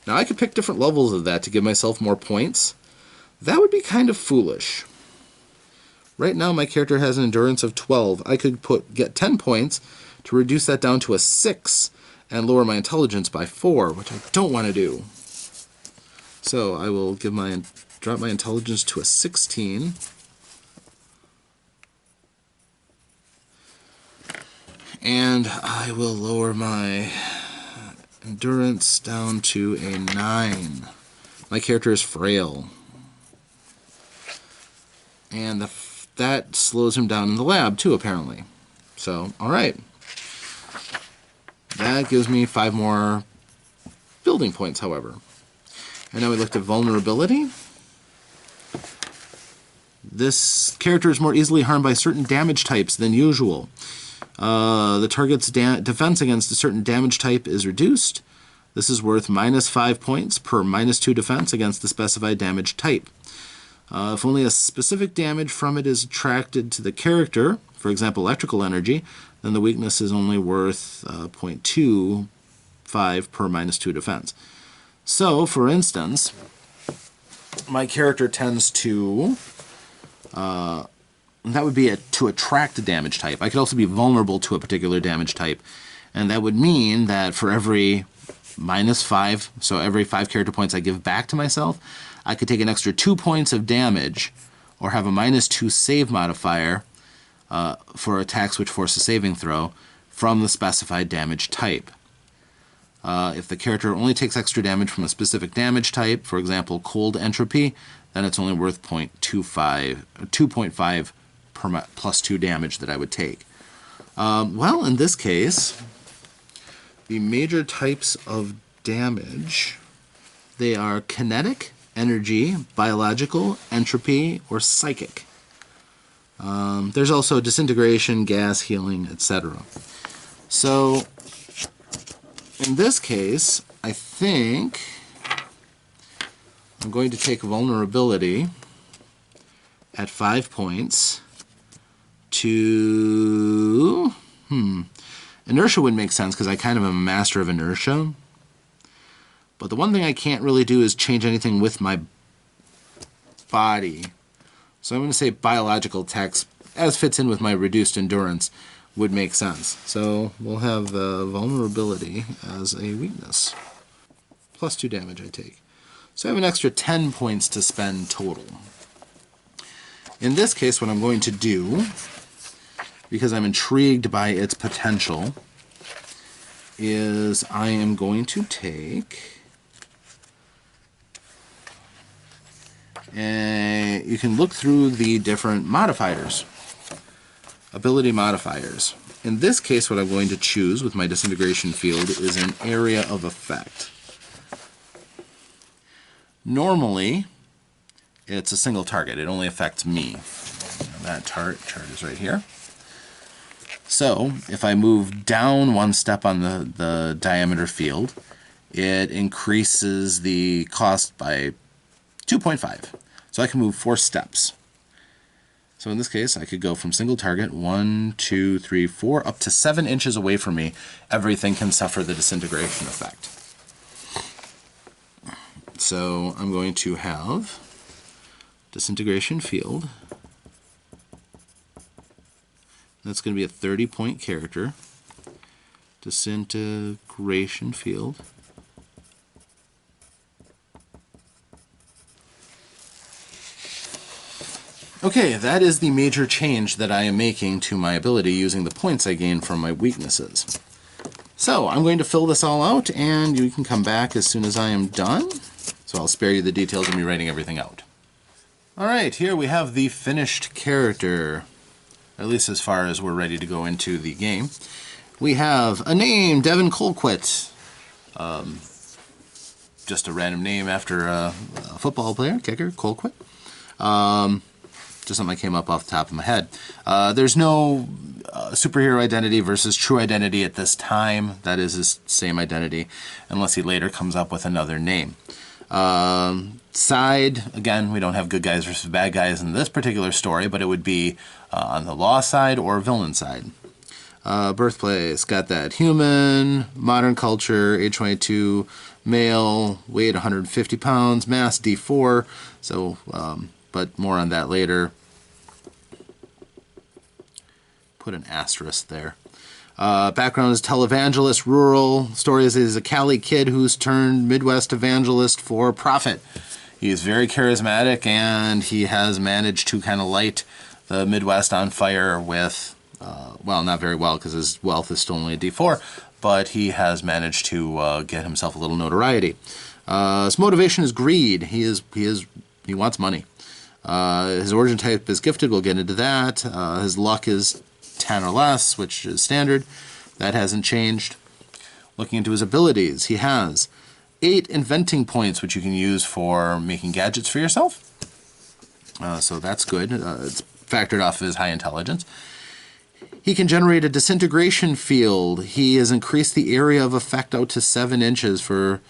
Now I could pick different levels of that to give myself more points. That would be kind of foolish. Right now my character has an endurance of 12. I could get 10 points to reduce that down to a 6 and lower my intelligence by 4, which I don't want to do. So I will drop my intelligence to a 16. And I will lower my endurance down to a 9. My character is frail. And that slows him down in the lab too, apparently. So, alright. That gives me 5 more building points, however. And now we looked at vulnerability. This character is more easily harmed by certain damage types than usual. The target's defense against a certain damage type is reduced. This is worth -5 points per -2 defense against the specified damage type. If only a specific damage from it is attracted to the character, for example electrical energy, then the weakness is only worth 0.25 per -2 defense. So, for instance, my character tends to... that would be to attract a damage type. I could also be vulnerable to a particular damage type. And that would mean that for every -5, so every 5 character points I give back to myself, I could take an extra 2 points of damage or have a -2 save modifier for attacks which force a saving throw from the specified damage type. If the character only takes extra damage from a specific damage type, for example cold entropy, then it's only worth 2.5 per +2 damage that I would take. Well, in this case, the major types of damage, they are kinetic, energy, biological, entropy, or psychic. There's also disintegration, gas, healing, etc. So, in this case, I think I'm going to take vulnerability at 5 points to... Inertia would make sense because I kind of am a master of inertia. But the one thing I can't really do is change anything with my body. So I'm going to say biological attacks, as fits in with my reduced endurance, would make sense. So we'll have vulnerability as a weakness. +2 damage I take. So I have an extra 10 points to spend total. In this case, what I'm going to do, because I'm intrigued by its potential, is I am going to take... And you can look through the different modifiers, ability modifiers. In this case, what I'm going to choose with my disintegration field is an area of effect. Normally, it's a single target. It only affects me. That chart is right here. So, if I move down 1 step on the diameter field, it increases the cost by 2.5. So I can move 4 steps. So in this case, I could go from single target, 1, 2, 3, 4, up to 7 inches away from me. Everything can suffer the disintegration effect. So I'm going to have disintegration field. That's going to be a 30-point character. Disintegration field. Okay, that is the major change that I am making to my ability using the points I gained from my weaknesses. So I'm going to fill this all out, and you can come back as soon as I am done. So I'll spare you the details of me writing everything out. Alright, here we have the finished character, at least as far as we're ready to go into the game. We have a name, Devin Colquitt. Just a random name after a football player, kicker, Colquitt. Just something that came up off the top of my head. There's no superhero identity versus true identity at this time. That is his same identity, unless he later comes up with another name. Side, again, we don't have good guys versus bad guys in this particular story, but it would be on the law side or villain side. Birthplace, got that. Human, modern culture, age 22, male, weight 150 pounds, mass D4. So, but more on that later. Put an asterisk there. Background is televangelist, rural. Story is he's a Cali kid who's turned Midwest evangelist for profit. He's very charismatic, and he has managed to kind of light the Midwest on fire with, well, not very well because his wealth is still only a D4, but he has managed to get himself a little notoriety. His motivation is greed. He wants money. His origin type is gifted. We'll get into that. His luck is 10 or less, which is standard. That hasn't changed. Looking into his abilities, he has 8 inventing points, which you can use for making gadgets for yourself. So that's good. It's factored off of his high intelligence. He can generate a disintegration field. He has increased the area of effect out to 7 inches for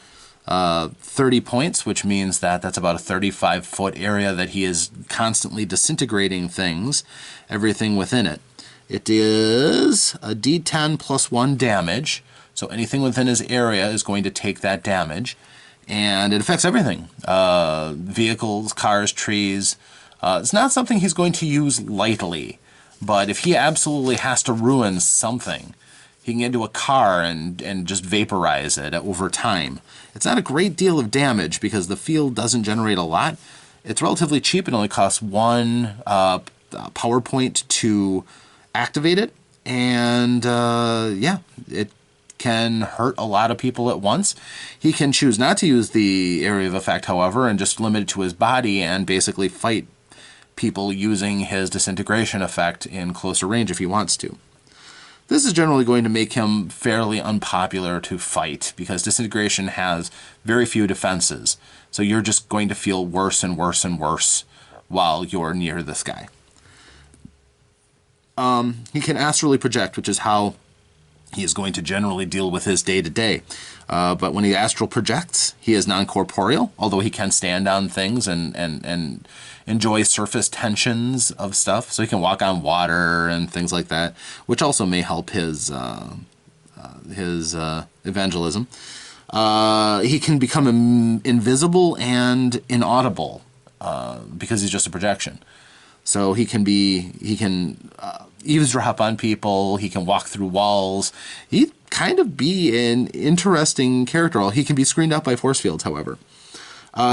30 points, which means that that's about a 35-foot area that he is constantly disintegrating things, everything within it. It is a D10 plus 1 damage, so anything within his area is going to take that damage, and it affects everything. Vehicles, cars, trees. It's not something he's going to use lightly, but if he absolutely has to ruin something, he can get into a car and just vaporize it over time. It's not a great deal of damage because the field doesn't generate a lot. It's relatively cheap. It only costs 1 power point to activate it, and yeah, it can hurt a lot of people at once. He can choose not to use the area of effect, however, and just limit it to his body and basically fight people using his disintegration effect in closer range if he wants to. This is generally going to make him fairly unpopular to fight because disintegration has very few defenses. So you're just going to feel worse and worse and worse while you're near this guy. He can astrally project, which is how he is going to generally deal with his day-to-day. But when he astral projects, he is non-corporeal, although he can stand on things and enjoy surface tensions of stuff. So he can walk on water and things like that, which also may help his evangelism. He can become invisible and inaudible because he's just a projection. So he can eavesdrop on people. He can walk through walls. He kind of be an interesting character. He can be screened out by force fields, however.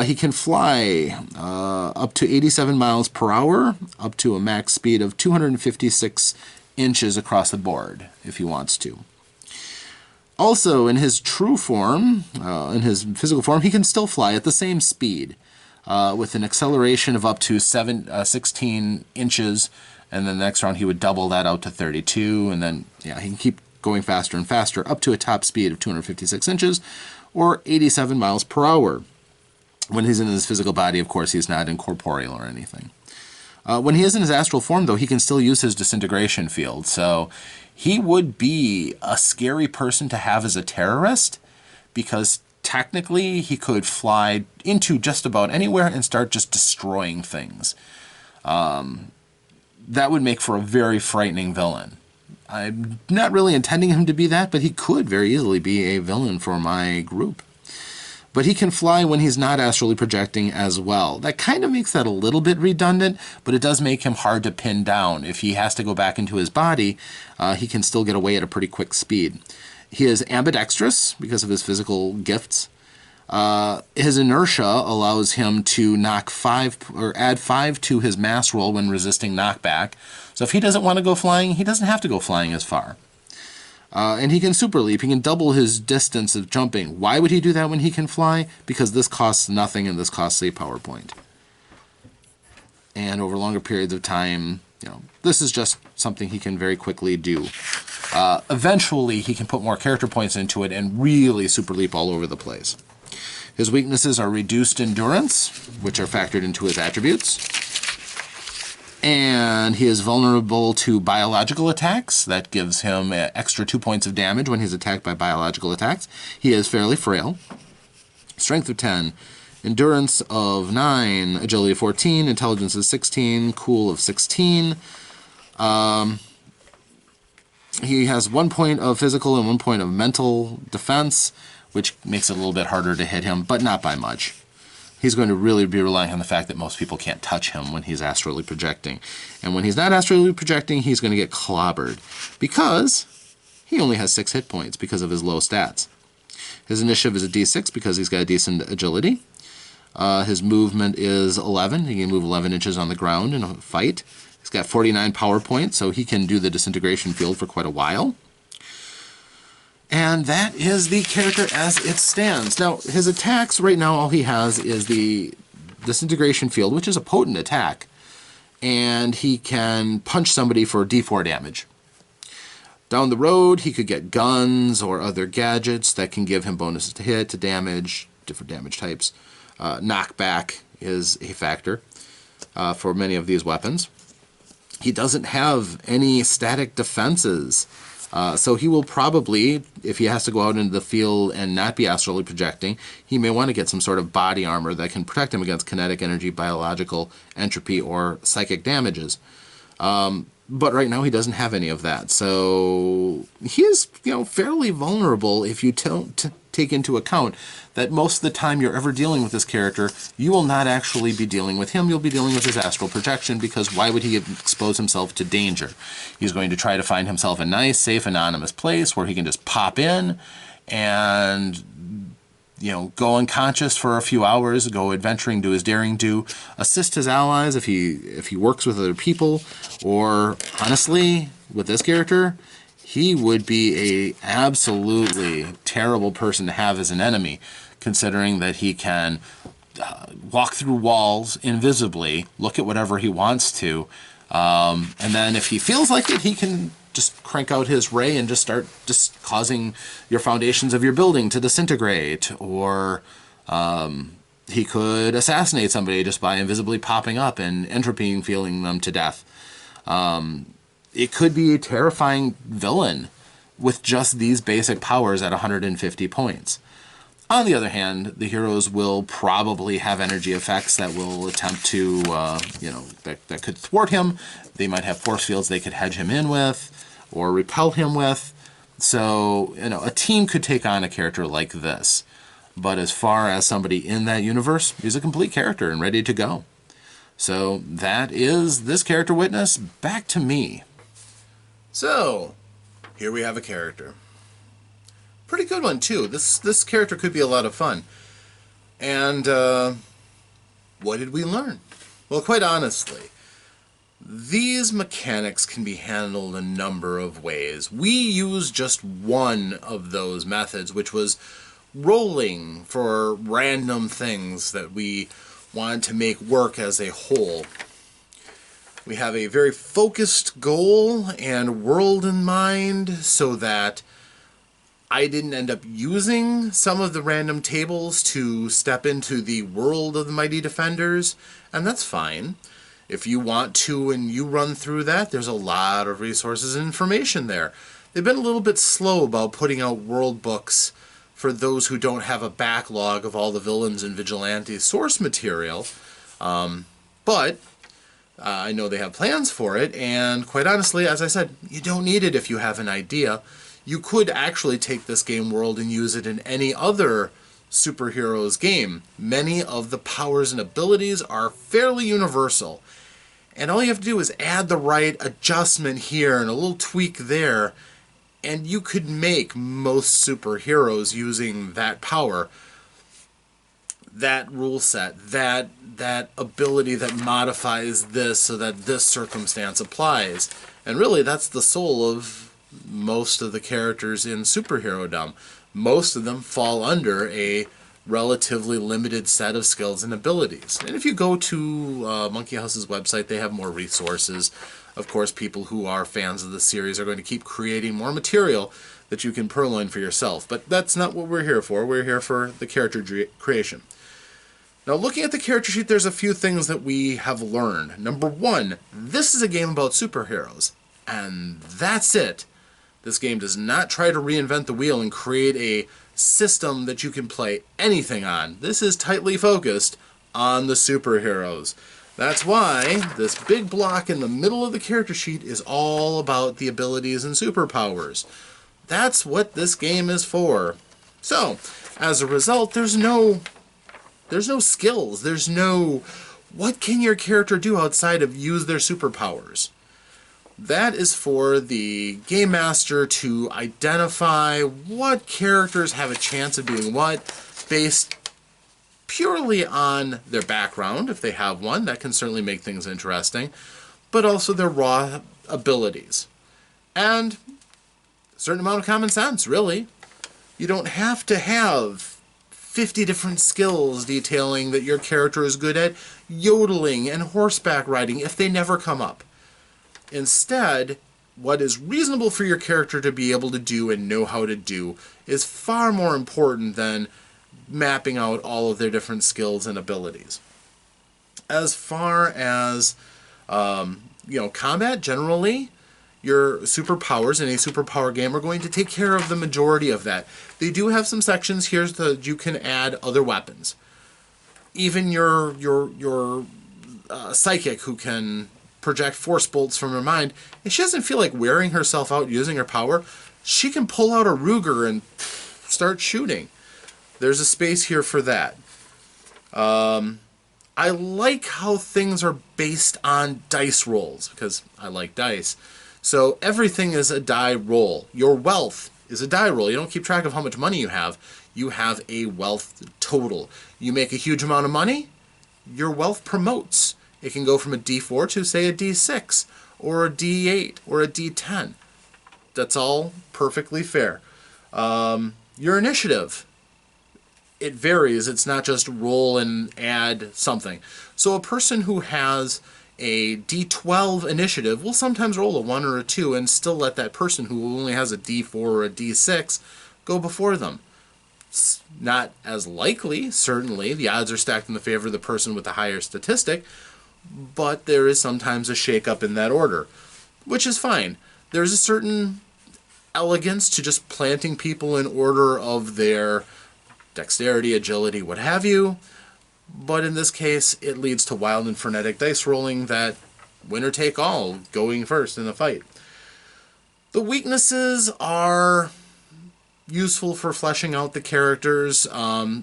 He can fly up to 87 miles per hour, up to a max speed of 256 inches across the board, if he wants to. Also, in his true form, in his physical form, he can still fly at the same speed, with an acceleration of up to 16 inches, and then the next round he would double that out to 32, and then yeah, he can keep going faster and faster up to a top speed of 256 inches, or 87 miles per hour. When he's in his physical body, of course, he's not incorporeal or anything. When he is in his astral form, though, he can still use his disintegration field, so he would be a scary person to have as a terrorist, because technically he could fly into just about anywhere and start just destroying things. That would make for a very frightening villain. I'm not really intending him to be that, but he could very easily be a villain for my group. But he can fly when he's not astrally projecting as well. That kind of makes that a little bit redundant, but it does make him hard to pin down. If he has to go back into his body, he can still get away at a pretty quick speed. He is ambidextrous because of his physical gifts. His inertia allows him to knock 5 or add 5 to his mass roll when resisting knockback. So if he doesn't want to go flying, he doesn't have to go flying as far. And he can super leap. He can double his distance of jumping. Why would he do that when he can fly? Because this costs nothing and this costs a power point. And over longer periods of time, this is just something he can very quickly do. Eventually, he can put more character points into it and really super leap all over the place. His weaknesses are reduced endurance, which are factored into his attributes. And he is vulnerable to biological attacks. That gives him an extra 2 points of damage when he's attacked by biological attacks. He is fairly frail. Strength of 10. Endurance of 9. Agility of 14. Intelligence of 16. Cool of 16. He has 1 point of physical and 1 point of mental defense, which makes it a little bit harder to hit him, but not by much. He's going to really be relying on the fact that most people can't touch him when he's astrally projecting. And when he's not astrally projecting, he's going to get clobbered because he only has 6 hit points because of his low stats. His initiative is a d6 because he's got a decent agility. His movement is 11. He can move 11 inches on the ground in a fight. He's got 49 power points, so he can do the disintegration field for quite a while. And that is the character as it stands. Now, his attacks right now, all he has is the disintegration field, which is a potent attack. And he can punch somebody for d4 damage. Down the road, he could get guns or other gadgets that can give him bonuses to hit, to damage, different damage types. Knockback is a factor for many of these weapons. He doesn't have any static defenses. So he will probably, if he has to go out into the field and not be astrally projecting, he may want to get some sort of body armor that can protect him against kinetic energy, biological entropy, or psychic damages. But right now he doesn't have any of that. So he is, fairly vulnerable if you don't take into account that most of the time you're ever dealing with this character, you will not actually be dealing with him. You'll be dealing with his astral projection, because why would he expose himself to danger? He's going to try to find himself a nice, safe, anonymous place where he can just pop in and go unconscious for a few hours, go adventuring, do his daring do, assist his allies if he works with other people, or honestly, with this character, he would be a absolutely terrible person to have as an enemy, considering that he can walk through walls invisibly, look at whatever he wants to, and then if he feels like it, he can just crank out his ray and just start causing your foundations of your building to disintegrate, or he could assassinate somebody just by invisibly popping up and entropy feeling them to death. It could be a terrifying villain with just these basic powers at 150 points. On the other hand, the heroes will probably have energy effects that will attempt to, that could thwart him. They might have force fields they could hedge him in with or repel him with. So, a team could take on a character like this. But as far as somebody in that universe, he's a complete character and ready to go. So that is this character witness. Back to me. So, here we have a character. Pretty good one, too. This character could be a lot of fun. And what did we learn? Well, quite honestly, these mechanics can be handled a number of ways. We use just one of those methods, which was rolling for random things that we wanted to make work as a whole. We have a very focused goal and world in mind, so that I didn't end up using some of the random tables to step into the world of the Mighty Defenders, and that's fine. If you want to and you run through that, there's a lot of resources and information there. They've been a little bit slow about putting out world books for those who don't have a backlog of all the villains and vigilantes source material, but I know they have plans for it, and quite honestly, as I said, you don't need it if you have an idea. You could actually take this game world and use it in any other superheroes game. Many of the powers and abilities are fairly universal, and all you have to do is add the right adjustment here and a little tweak there, and you could make most superheroes using that power, that rule set, that ability that modifies this so that this circumstance applies. And really, that's the soul of most of the characters in superhero-dom. Most of them fall under a relatively limited set of skills and abilities. And if you go to Monkey House's website, they have more resources. Of course, people who are fans of the series are going to keep creating more material that you can purloin for yourself. But that's not what we're here for. We're here for the character creation. Now, looking at the character sheet, there's a few things that we have learned. Number one, this is a game about superheroes. And that's it. This game does not try to reinvent the wheel and create a system that you can play anything on. This is tightly focused on the superheroes. That's why this big block in the middle of the character sheet is all about the abilities and superpowers. That's what this game is for. So, as a result, there's no skills. There's no what can your character do outside of use their superpowers. That is for the game master to identify what characters have a chance of doing what based purely on their background, if they have one. That can certainly make things interesting, but also their raw abilities. And a certain amount of common sense, really. You don't have to have 50 different skills detailing that your character is good at yodeling and horseback riding if they never come up. Instead, what is reasonable for your character to be able to do and know how to do is far more important than mapping out all of their different skills and abilities. As far as combat, generally, your superpowers in a superpower game are going to take care of the majority of that. They do have some sections here that you can add other weapons. Even your psychic who can project force bolts from her mind, if she doesn't feel like wearing herself out using her power, she can pull out a Ruger and start shooting. There's a space here for that. I like how things are based on dice rolls, because I like dice. So everything is a die roll. Your wealth is a die roll. You don't keep track of how much money you have. You have a wealth total. You make a huge amount of money, your wealth promotes. It can go from a D4 to, say, a D6, or a D8, or a D10. That's all perfectly fair. Your initiative, it varies. It's not just roll and add something. So a person who has a D12 initiative will sometimes roll a 1 or a 2 and still let that person who only has a D4 or a D6 go before them. It's not as likely, certainly. The odds are stacked in the favor of the person with the higher statistic, but there is sometimes a shake-up in that order, which is fine. There's a certain elegance to just planting people in order of their dexterity, agility, what have you, but in this case, it leads to wild and frenetic dice rolling that winner take all, going first in the fight. The weaknesses are useful for fleshing out the characters.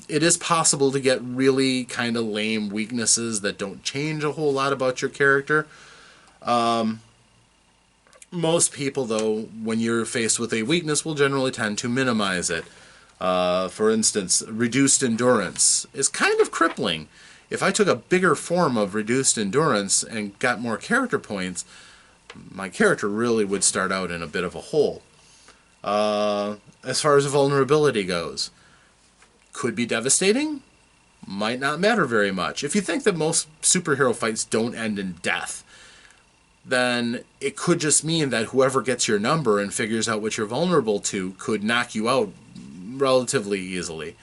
It is possible to get really kind of lame weaknesses that don't change a whole lot about your character. Most people, though, when you're faced with a weakness, will generally tend to minimize it. For instance, reduced endurance is kind of crippling. If I took a bigger form of reduced endurance and got more character points, my character really would start out in a bit of a hole. As far as vulnerability goes, could be devastating, might not matter very much. If you think that most superhero fights don't end in death, then it could just mean that whoever gets your number and figures out what you're vulnerable to could knock you out relatively easily.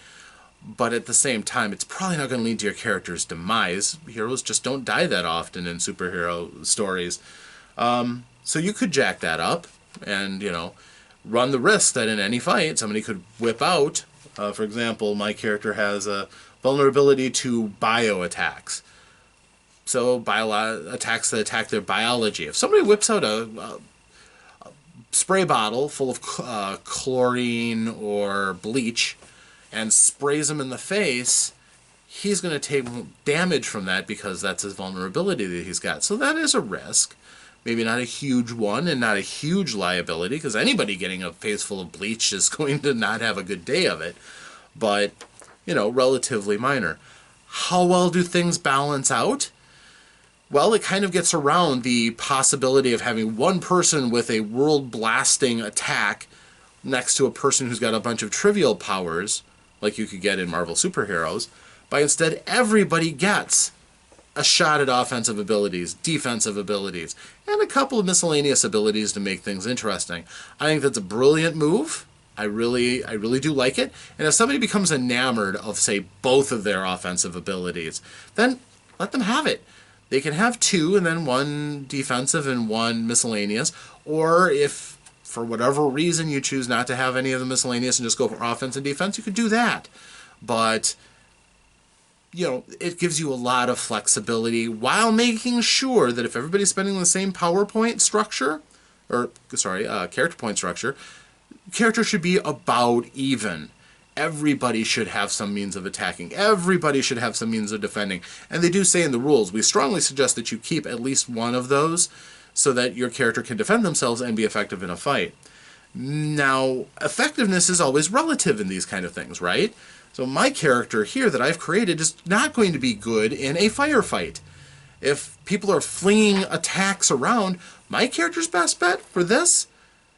But at the same time, it's probably not going to lead to your character's demise. Heroes just don't die that often in superhero stories. So you could jack that up and, run the risk that in any fight somebody could whip out. For example, my character has a vulnerability to bio attacks. So attacks that attack their biology. If somebody whips out a spray bottle full of chlorine or bleach and sprays him in the face, he's going to take damage from that because that's his vulnerability that he's got. So that is a risk. Maybe not a huge one and not a huge liability, because anybody getting a face full of bleach is going to not have a good day of it. But, relatively minor. How well do things balance out? Well, it kind of gets around the possibility of having one person with a world-blasting attack next to a person who's got a bunch of trivial powers, like you could get in Marvel superheroes, but instead everybody gets a shot at offensive abilities, defensive abilities, and a couple of miscellaneous abilities to make things interesting. I think that's a brilliant move. I really do like it. And if somebody becomes enamored of, say, both of their offensive abilities, then let them have it. They can have two and then one defensive and one miscellaneous. Or if, for whatever reason, you choose not to have any of the miscellaneous and just go for offense and defense, you could do that. But it gives you a lot of flexibility while making sure that if everybody's spending the same PowerPoint structure, or sorry, character point structure, character should be about even. Everybody should have some means of attacking. Everybody should have some means of defending. And they do say in the rules, we strongly suggest that you keep at least one of those so that your character can defend themselves and be effective in a fight. Now, effectiveness is always relative in these kind of things, right? So my character here that I've created is not going to be good in a firefight. If people are flinging attacks around, my character's best bet for this,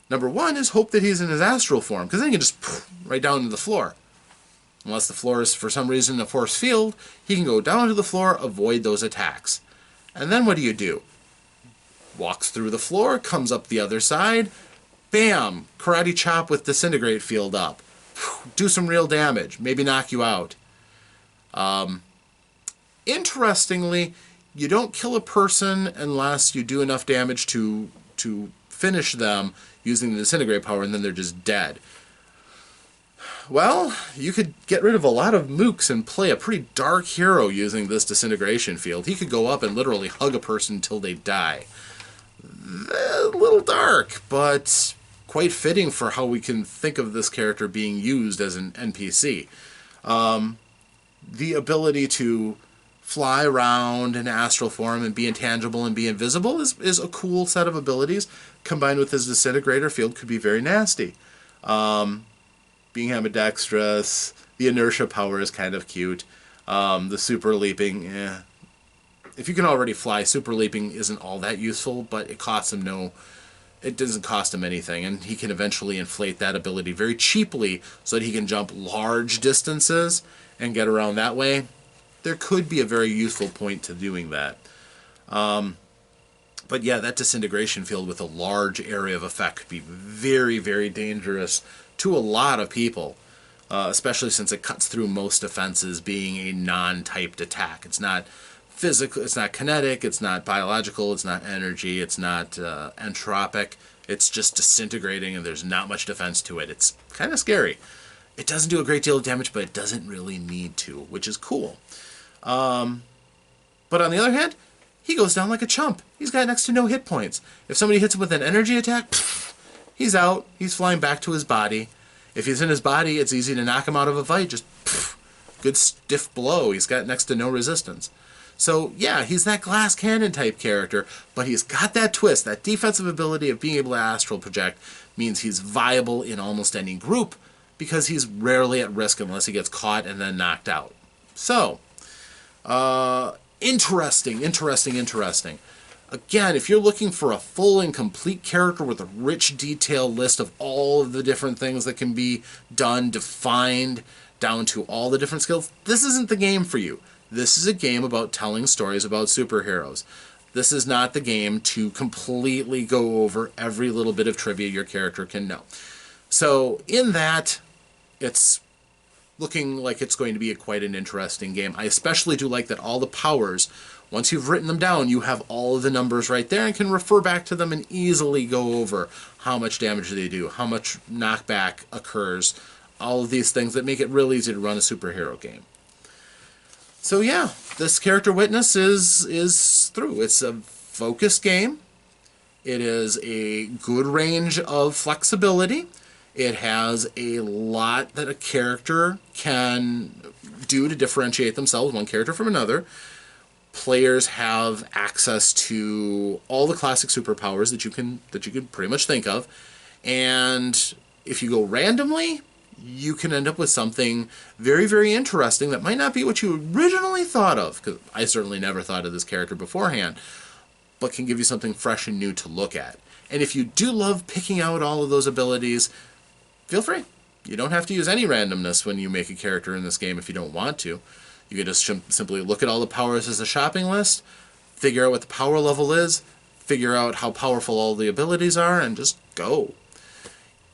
number one, is hope that he's in his astral form, because then he can just poof, right down to the floor. Unless the floor is, for some reason, a force field, he can go down to the floor, avoid those attacks. And then what do? Walks through the floor, comes up the other side, bam, karate chop with disintegrate field up. Do some real damage, maybe knock you out. Interestingly, you don't kill a person unless you do enough damage to finish them using the disintegrate power, and then they're just dead. Well, you could get rid of a lot of mooks and play a pretty dark hero using this disintegration field. He could go up and literally hug a person until they die. A little dark, but quite fitting for how we can think of this character being used as an NPC. The ability to fly around in astral form and be intangible and be invisible is a cool set of abilities. Combined with his disintegrator field could be very nasty. Being ambidextrous, the inertia power is kind of cute. The super leaping, if you can already fly, super leaping isn't all that useful, but it costs him it doesn't cost him anything, and he can eventually inflate that ability very cheaply so that he can jump large distances and get around that way. There could be a very useful point to doing that. But yeah, that disintegration field with a large area of effect could be very, very dangerous to a lot of people, especially since it cuts through most defenses being a non-typed attack. It's not physical, it's not kinetic, it's not biological, it's not energy, it's not entropic. It's just disintegrating, and there's not much defense to it. It's kind of scary. It doesn't do a great deal of damage, but it doesn't really need to, which is cool. But on the other hand, he goes down like a chump. He's got next to no hit points. If somebody hits him with an energy attack, he's out. He's flying back to his body. If he's in his body, it's easy to knock him out of a fight. Just good stiff blow. He's got next to no resistance. So yeah, he's that glass cannon type character, but he's got that twist. That defensive ability of being able to astral project means he's viable in almost any group because he's rarely at risk unless he gets caught and then knocked out. So, interesting. Again, if you're looking for a full and complete character with a rich detailed list of all of the different things that can be done, defined, down to all the different skills, this isn't the game for you. This is a game about telling stories about superheroes. This is not the game to completely go over every little bit of trivia your character can know. So in that, it's looking like it's going to be quite an interesting game. I especially do like that all the powers, once you've written them down, you have all of the numbers right there and can refer back to them and easily go over how much damage they do, how much knockback occurs, all of these things that make it real easy to run a superhero game. So yeah, this Character Witness is through. It's a focused game. It is a good range of flexibility. It has a lot that a character can do to differentiate themselves, one character from another. Players have access to all the classic superpowers that you can pretty much think of. And if you go randomly, you can end up with something very, very interesting that might not be what you originally thought of, because I certainly never thought of this character beforehand, but can give you something fresh and new to look at. And if you do love picking out all of those abilities, feel free. You don't have to use any randomness when you make a character in this game if you don't want to. You can just simply look at all the powers as a shopping list, figure out what the power level is, figure out how powerful all the abilities are, and just go.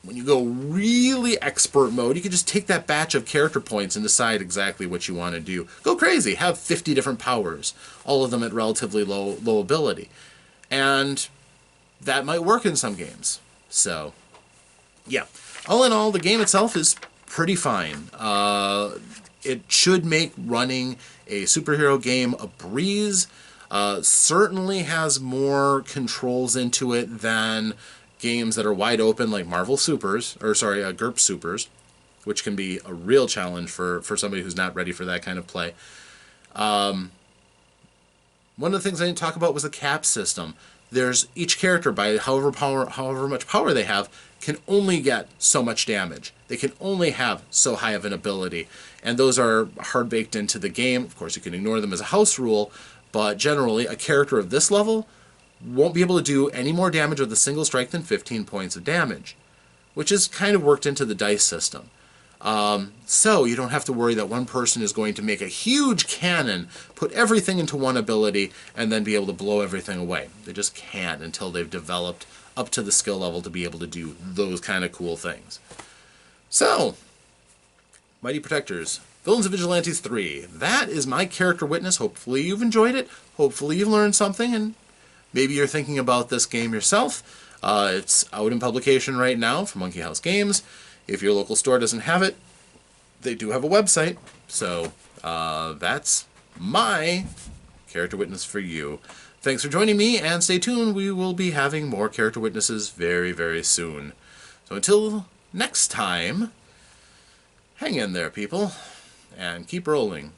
When you go really expert mode, you can just take that batch of character points and decide exactly what you want to do. Go crazy. Have 50 different powers, all of them at relatively low ability. And that might work in some games. So, yeah. All in all, the game itself is pretty fine. it should make running a superhero game a breeze. Certainly has more controls into it than games that are wide open like Marvel Supers, or sorry, GURP Supers, which can be a real challenge for somebody who's not ready for that kind of play. One of the things I didn't talk about was the cap system. There's each character, by however much power they have, can only get so much damage. They can only have so high of an ability, and those are hard baked into the game. Of course, you can ignore them as a house rule, but generally, a character of this level won't be able to do any more damage with a single strike than 15 points of damage, which is kind of worked into the dice system. So you don't have to worry that one person is going to make a huge cannon, put everything into one ability, and then be able to blow everything away. They just can't until they've developed up to the skill level to be able to do those kind of cool things. So, Mighty Protectors, Villains of Vigilantes 3. That is my character witness. Hopefully you've enjoyed it. Hopefully you've learned something, and maybe you're thinking about this game yourself. It's out in publication right now from Monkey House Games. If your local store doesn't have it, they do have a website. So that's my character witness for you. Thanks for joining me, and stay tuned. We will be having more character witnesses very, very soon. So until next time, hang in there, people, and keep rolling.